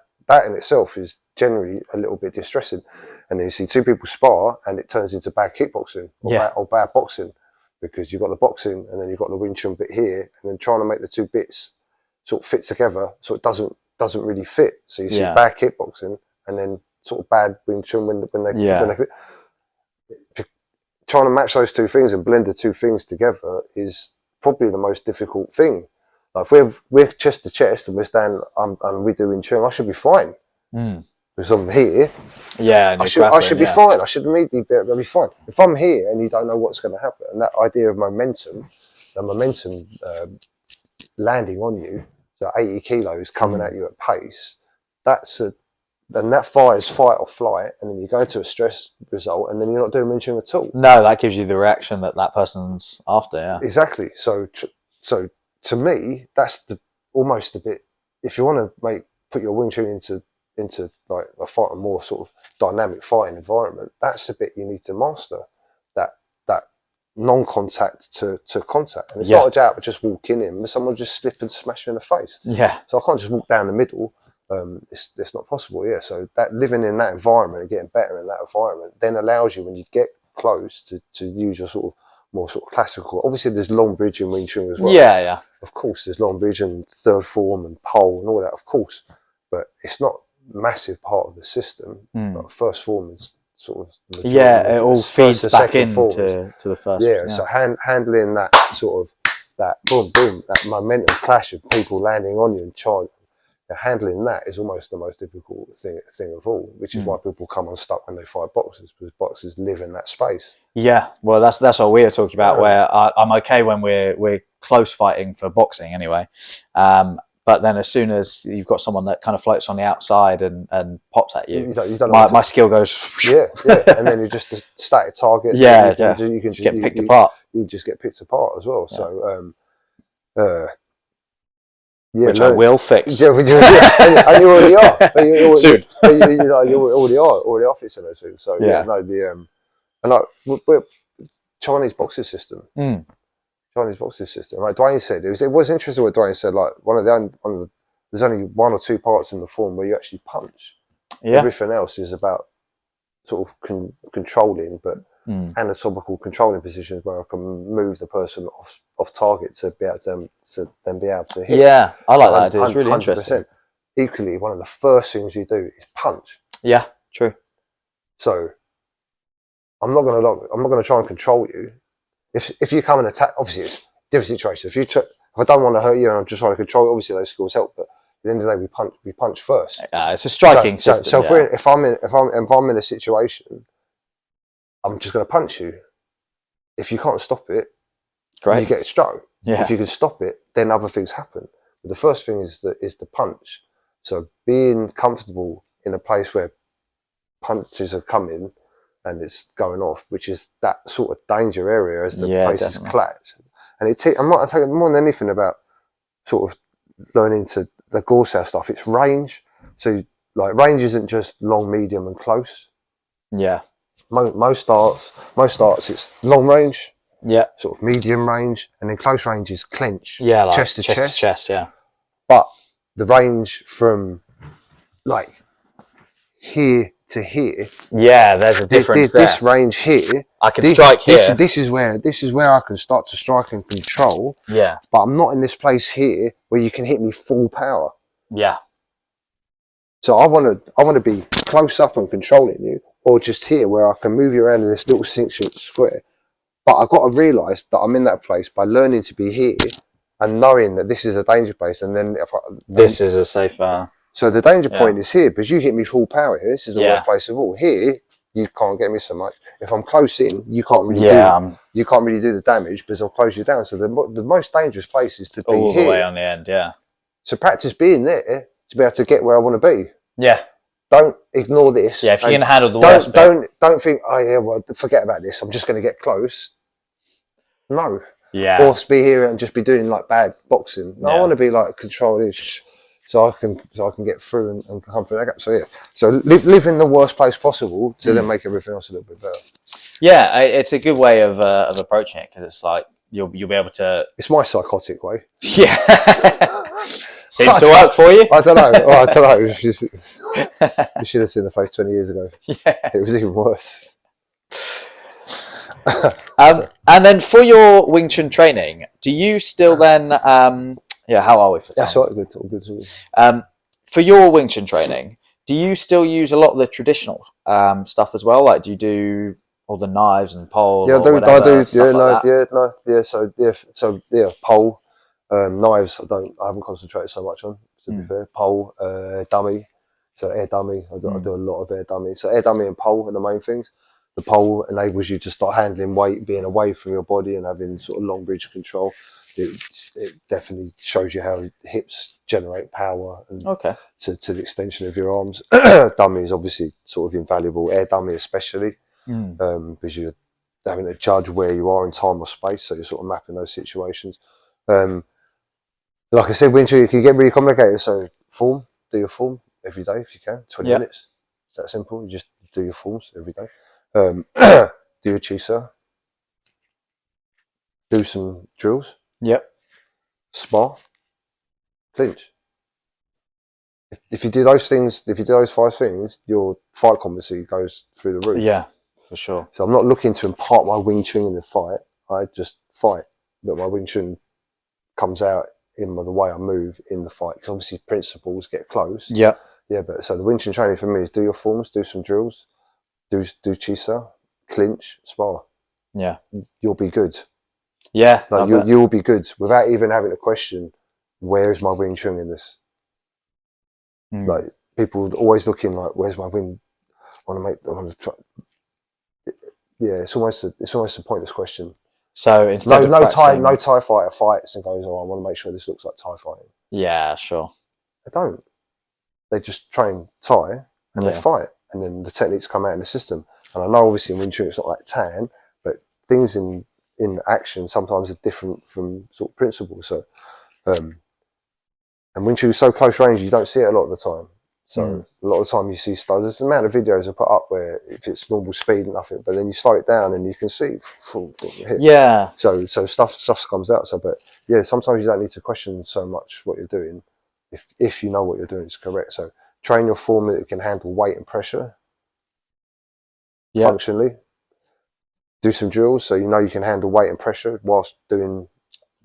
in itself is generally a little bit distressing. And then you see 2 people spar and it turns into bad kickboxing or bad boxing, because you've got the boxing and then you've got the Wing Chun bit here, and then trying to make the 2 bits sort of fit together so it doesn't really fit. So you see bad kickboxing and then sort of bad Wing Chun when they trying to match those 2 things and blend the 2 things together is probably the most difficult thing. Like if we're chest to chest and we stand and we do Wing Chun, I should be fine. Because I'm here. Yeah, and I should be fine. I should immediately be fine. If I'm here and you don't know what's going to happen, and that idea of momentum, landing on you, so 80 kilos coming at you at pace, then that fires fight or flight, and then you go to a stress result, and then you're not doing Wing Chun at all. No, that gives you the reaction that person's after. Yeah, exactly. So to me, that's almost a bit. If you want to put your Wing Chun into like a more sort of dynamic fighting environment, that's the bit you need to master. That non-contact to contact, and it's not about just walking in. Someone just slip and smash you in the face. Yeah. So I can't just walk down the middle. It's not possible. Yeah. So that living in that environment and getting better in that environment then allows you, when you get close, to use your sort of more sort of classical. Obviously, there's long bridge in Wing Chun as well. Yeah. Of course, there's long bridge and third form and pole and all that. Of course, but it's not a massive part of the system. But first form is sort of it all feeds back into the first. Yeah. So handling that sort of that boom, that momentum clash of people landing on you and charge. handling that is almost the most difficult thing of all, which is why people come unstuck when they fight boxers, because boxers live in that space. Yeah, well, that's what we were talking about. Where I'm okay when we're close fighting for boxing anyway, but then as soon as you've got someone that kind of floats on the outside and pops at you, my skill goes. Yeah, and then you're just a static target. You can just get picked apart. You just get picked apart as well. So. Which I will fix. And you already are. Soon. You already are fixing those things. So Chinese boxing system. Chinese boxing system. Like Dwayne said, it was interesting what Dwayne said. Like there's only 1 or 2 parts in the form where you actually punch. Yeah. Everything else is about sort of controlling, but anatomical controlling positions where I can move the person off target to be able to then be able to hit. Yeah, I like that. It's really 100%. Interesting. Equally, one of the first things you do is punch. Yeah, true. So I'm not going to try and control you. If you come and attack, obviously it's a different situation. If I don't want to hurt you and I'm just trying to control you, obviously those skills help. But at the end of the day, we punch first. It's a striking system. So if I'm in a situation, I'm just going to punch you. If you can't stop it, great, you get struck. Yeah. If you can stop it, then other things happen. But the first thing is the punch. So being comfortable in a place where punches are coming and it's going off, which is that sort of danger area as the place is collapsed. And I'm not taking more than anything about sort of learning to the Gorsa stuff. It's range. So like range isn't just long, medium, and close. Yeah. Most starts it's long range, sort of medium range, and then close range is clench, like chest to chest, yeah. But the range from like here to here, there's a difference there. This range here, I can strike here. This is where I can start to strike and control. Yeah, but I'm not in this place here where you can hit me full power. Yeah. So I want to be close up and controlling you, or just here where I can move you around in this little 6-inch square. But I've got to realise that I'm in that place by learning to be here and knowing that this is a danger place. And then this is a safer. So the danger point is here because you hit me full power here. This is the worst place of all. Here you can't get me so much. If I'm close in, you can't really you can't really do the damage because I'll close you down. So the most dangerous place is to be all here. The way on the end. Yeah. So practice being there to be able to get where I want to be. Yeah. Don't ignore this. Yeah, if you can handle the worst bit. Don't think, oh yeah, well, forget about this. I'm just going to get close. No. Yeah. Or be here and just be doing like bad boxing. No, I want to be like control-ish, so I can get through and come through that gap. So yeah. So live in the worst place possible to then make everything else a little bit better. Yeah, it's a good way of approaching it because it's like you'll be able to. It's my psychotic way. Yeah. Seems to work for you. I don't know. I don't know. You should have seen the face 20 years ago. Yeah. It was even worse. And then for your Wing Chun training, do you still then... how are we for time? That's all good. For your Wing Chun training, do you still use a lot of the traditional stuff as well? Like, do you do all the knives and pole? Yeah, I do. So pole. Knives, I haven't concentrated so much on, to be fair. Pole, dummy, so air dummy. I do a lot of air dummy. So air dummy and pole are the main things. The pole enables you to start handling weight, being away from your body and having sort of long bridge control. It definitely shows you how hips generate power and to the extension of your arms. Dummy is obviously sort of invaluable. Air dummy especially, because you're having to judge where you are in time or space, so you're sort of mapping those situations. Like I said, Wing Chun, you can get really complicated. So do your form every day if you can, 20 minutes. It's that simple. You just do your forms every day. Do your chisa. Do some drills. Yep. Spar. Clinch. If you do those things, if you do those 5 things, your fight competency goes through the roof. Yeah, for sure. So I'm not looking to impart my Wing Chun in the fight. I just fight. But my Wing Chun comes out in the way I move in the fight. Because obviously principles get close. Yeah. Yeah, but so the Wing Chun training for me is do your forms, do some drills, do chisa, clinch, spar. Yeah. You'll be good. Yeah. Like you'll be good without even having to question, where is my Wing Chun in this? Like people always looking like, where's my win? I want to try. Yeah, it's almost a pointless question. So instead of no practicing... Thai fighter fights and goes, oh, I want to make sure this looks like Thai fighting. Yeah, sure. They don't. They just train Thai and they fight, and then the techniques come out in the system. And I know obviously in Wing Chun it's not like Tan, but things in action sometimes are different from sort of principles. So, and Wing Chun is so close range, you don't see it a lot of the time. So a lot of the time you see stuff. There's an amount of videos I put up where if it's normal speed and nothing, but then you slow it down and you can see hit. Yeah. So stuff comes out. So, but yeah, sometimes you don't need to question so much what you're doing if you know what you're doing is correct. So train your form that it can handle weight and pressure functionally. Do some drills so you know you can handle weight and pressure whilst doing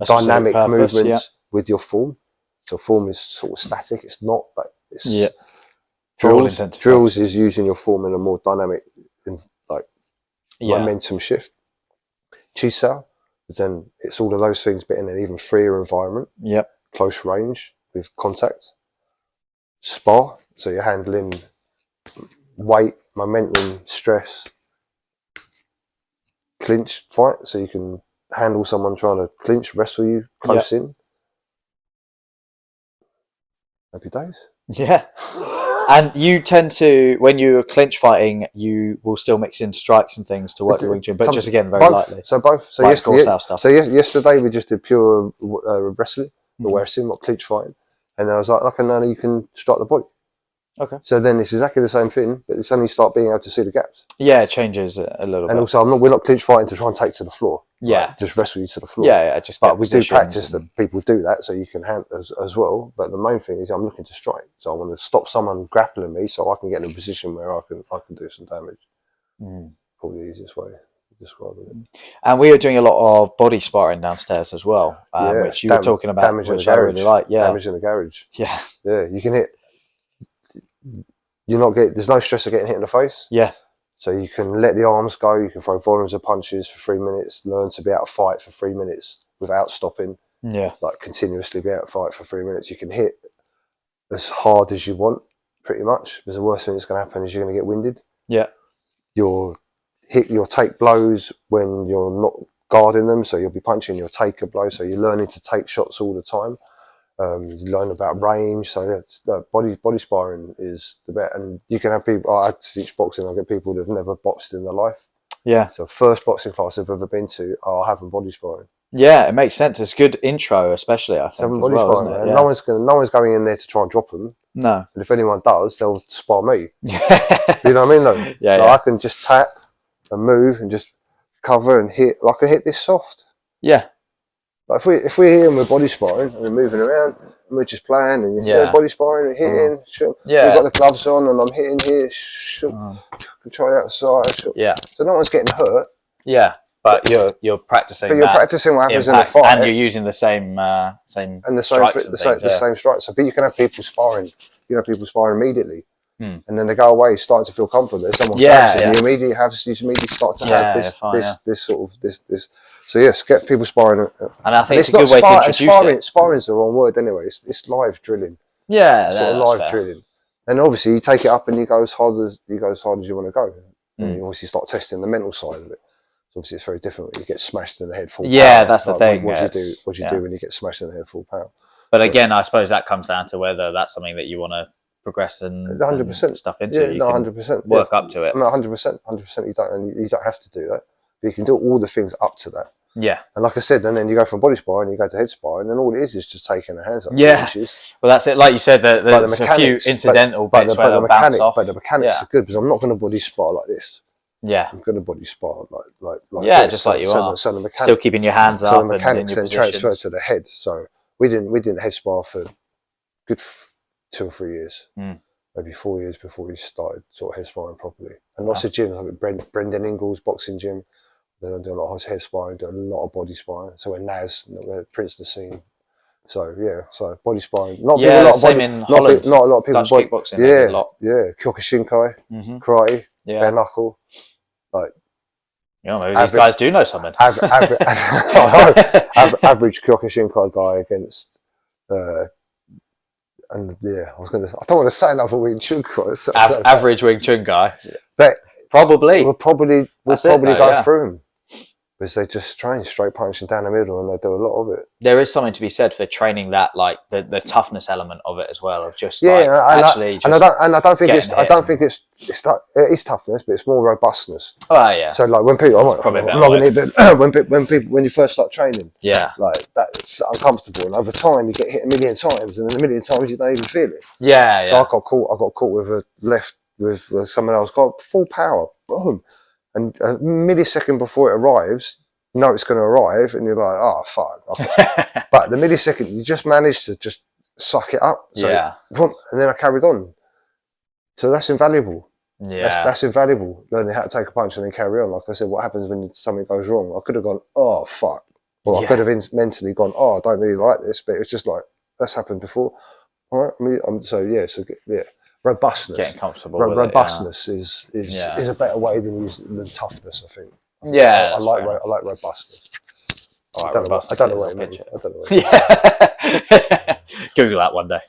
dynamic movements with your form. So form is sort of static. It's not, but it's drills is using your form in a more dynamic, momentum shift. CSL, then it's all of those things, but in an even freer environment. Yep. Close range with contact. Spar, so you're handling weight, momentum, stress. Clinch fight, so you can handle someone trying to clinch, wrestle you close in. Happy days. Yeah. And you tend to, when you're clinch fighting, you will still mix in strikes and things to work your Wing Chun, but just again, very lightly. So both. So yesterday we just did pure wrestling, not clinch fighting. And then I was like, okay, now you can strike the body. Okay. So then it's exactly the same thing, but it's only start being able to see the gaps. Yeah, it changes a little bit. And also, we're not clinch fighting to try and take to the floor. Yeah. Like, just wrestle you to the floor. Yeah, just. But we do practice that people do that, so you can handle as well. But the main thing is, I'm looking to strike, so I want to stop someone grappling me, so I can get in a position where I can do some damage. Probably the easiest way to describe it. And we were doing a lot of body sparring downstairs as well, which you were talking about, which I really like. Yeah, damage in the garage. Yeah, yeah, you can hit. There's no stress of getting hit in the face. Yeah. So you can let the arms go. You can throw volumes of punches for 3 minutes. Learn to be able to fight for 3 minutes without stopping. Yeah. Like continuously be able to fight for 3 minutes. You can hit as hard as you want, pretty much. Because the worst thing that's going to happen is you're going to get winded. Yeah. You'll take blows when you're not guarding them. So you'll be punching, you'll take a blow. So you're learning to take shots all the time. You learn about range, so body sparring is the best. And you can have people. I teach boxing. I get people that have never boxed in their life. Yeah. So first boxing class I've ever been to, I'll have them body sparring. Yeah, it makes sense. It's a good intro, especially I think. Body sparring, isn't it? Yeah. No one's going in there to try and drop them. No. And if anyone does, they'll spar me. You know what I mean? Though. Yeah, I can just tap and move and just cover and hit. Like I hit this soft. Yeah. Like if we're here and we're body sparring and we're moving around and we're just playing and you're body sparring and hitting, we've got the gloves on and I'm hitting here, control outside. Yeah. So no one's getting hurt. Yeah, but you're practicing. But you're practicing what happens in the fight, and you're using the same and the same strikes. So, but you can have people sparring. You have people sparring immediately. And then they go away, starting to feel comfortable. There's someone practicing. You immediately start to have this sort of. So yes, get people sparring. And I think it's a good way to introduce it. Sparring's the wrong word anyway. It's live drilling. Yeah, that's live drilling. And obviously you take it up and you go as hard as you want to go. And you obviously start testing the mental side of it. So obviously it's very different when you get smashed in the head full power. Yeah, that's the thing. What do you do when you get smashed in the head full power? But again, I suppose that comes down to whether that's something that you want to progress and 100% stuff into. Yeah, 100%. Work up to it. No, 100%. You don't have to do that. But you can do all the things up to that. Yeah. And like I said, and then you go from body sparring, you go to head sparring, and all it is just taking the hands up. Yeah. Well, that's it. Like you said, there's a few incidental bits where they'll bounce off. But the mechanics are good because I'm not going to body spar like this. Yeah. I'm going to body spar like this. Just like you are. So the mechanics, still keeping your hands up. So the mechanics then transfer to the head. So we didn't head spar for good 2 or 3 years. Maybe 4 years before we started sort of head sparring properly. And lots of gyms, like Brendan Ingles boxing gym, they don't do a lot of head sparring, do a lot of body sparring. So we're Naz, we're Prince the Scene. So yeah, so body sparring. Not a lot of people. Dutch kickboxing. Yeah, Kyokushinkai, karate, bare knuckle. Like, maybe these guys do know something. Average Kyokushinkai guy against and yeah, I don't want to say another Wing Chun guy. Average Wing Chun guy. But Probably. we'll probably go yeah. through them. Because they just train straight punching down the middle, and they do a lot of it. There is something to be said for training that, like the toughness element of it as well, of just I don't think it is toughness, but it's more robustness. Oh yeah. So like when people, when you first start training, like that's uncomfortable, and over time you get hit a million times, and then a million times you don't even feel it. Yeah. So I got caught with a left with someone else, got full power, boom. And a millisecond before it arrives, you know it's going to arrive, and you're like, "Oh fuck!" Okay. But the millisecond, you just managed to just suck it up. So, and then I carried on. So that's invaluable. Yeah, that's invaluable. Learning how to take a punch and then carry on. Like I said, what happens when something goes wrong? I could have gone, "Oh fuck," or I could have mentally gone, "Oh, I don't really like this," but it's just like that's happened before. All right. Robustness. Getting comfortable. Robustness is a better way than toughness, I think. Yeah, I like robustness. I don't know what it means. Google that one day.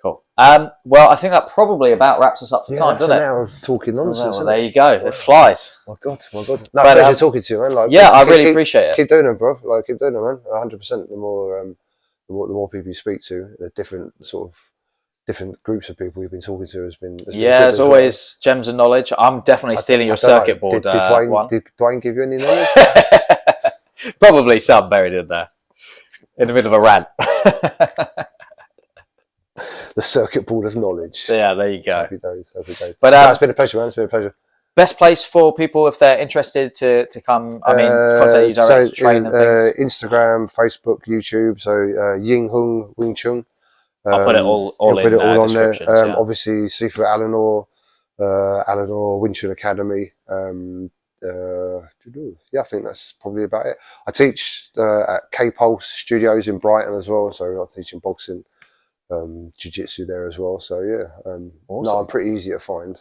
Cool. Well, I think that probably about wraps us up for time, doesn't it? An hour of talking nonsense. Well, there you go. It flies. My God. No, pleasure talking to you, man. Like, I really appreciate it. Keep doing it, bro. Like, keep doing it, man. 100%. The more people you speak to, the different groups of people you've been talking to has been there's always gems of knowledge. I'm definitely stealing your circuit board. Did Dwayne give you any knowledge? Probably some buried in there, in the middle of a rant. The circuit board of knowledge. Yeah, there you go. Happy days. But it's been a pleasure, man. It's been a pleasure. Best place for people if they're interested to come. I mean, contact you directly to train and things. Instagram, Facebook, YouTube. So Ying Hung Wing Chun. I'll put it all on there. Obviously, Sifu Alan Orr, Wing Chun Academy. I think that's probably about it. I teach at K-Pulse Studios in Brighton as well, so I'm teaching boxing, Jiu Jitsu there as well. So awesome. No, I'm pretty easy to find.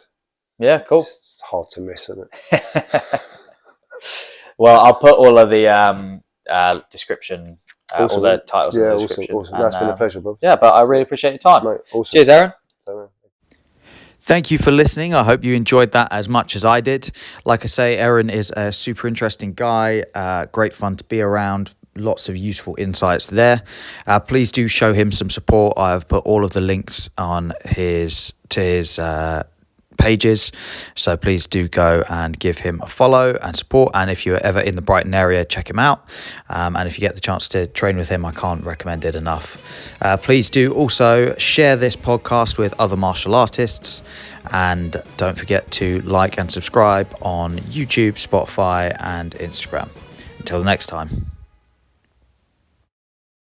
Yeah, cool. It's hard to miss, isn't it? Well, I'll put all of the description. All the titles in the description. Awesome. That's been a pleasure, bro. Yeah, but I really appreciate your time. Mate, awesome. Cheers, Aaron. Thank you for listening. I hope you enjoyed that as much as I did. Like I say, Aaron is a super interesting guy. Great fun to be around. Lots of useful insights there. Please do show him some support. I've put all of the links on his pages, so please do go and give him a follow and support. And if you're ever in the Brighton area, check him out, and if you get the chance to train with him, I can't recommend it enough. Please do also share this podcast with other martial artists, and don't forget to like and subscribe on YouTube, Spotify and Instagram. Until next time.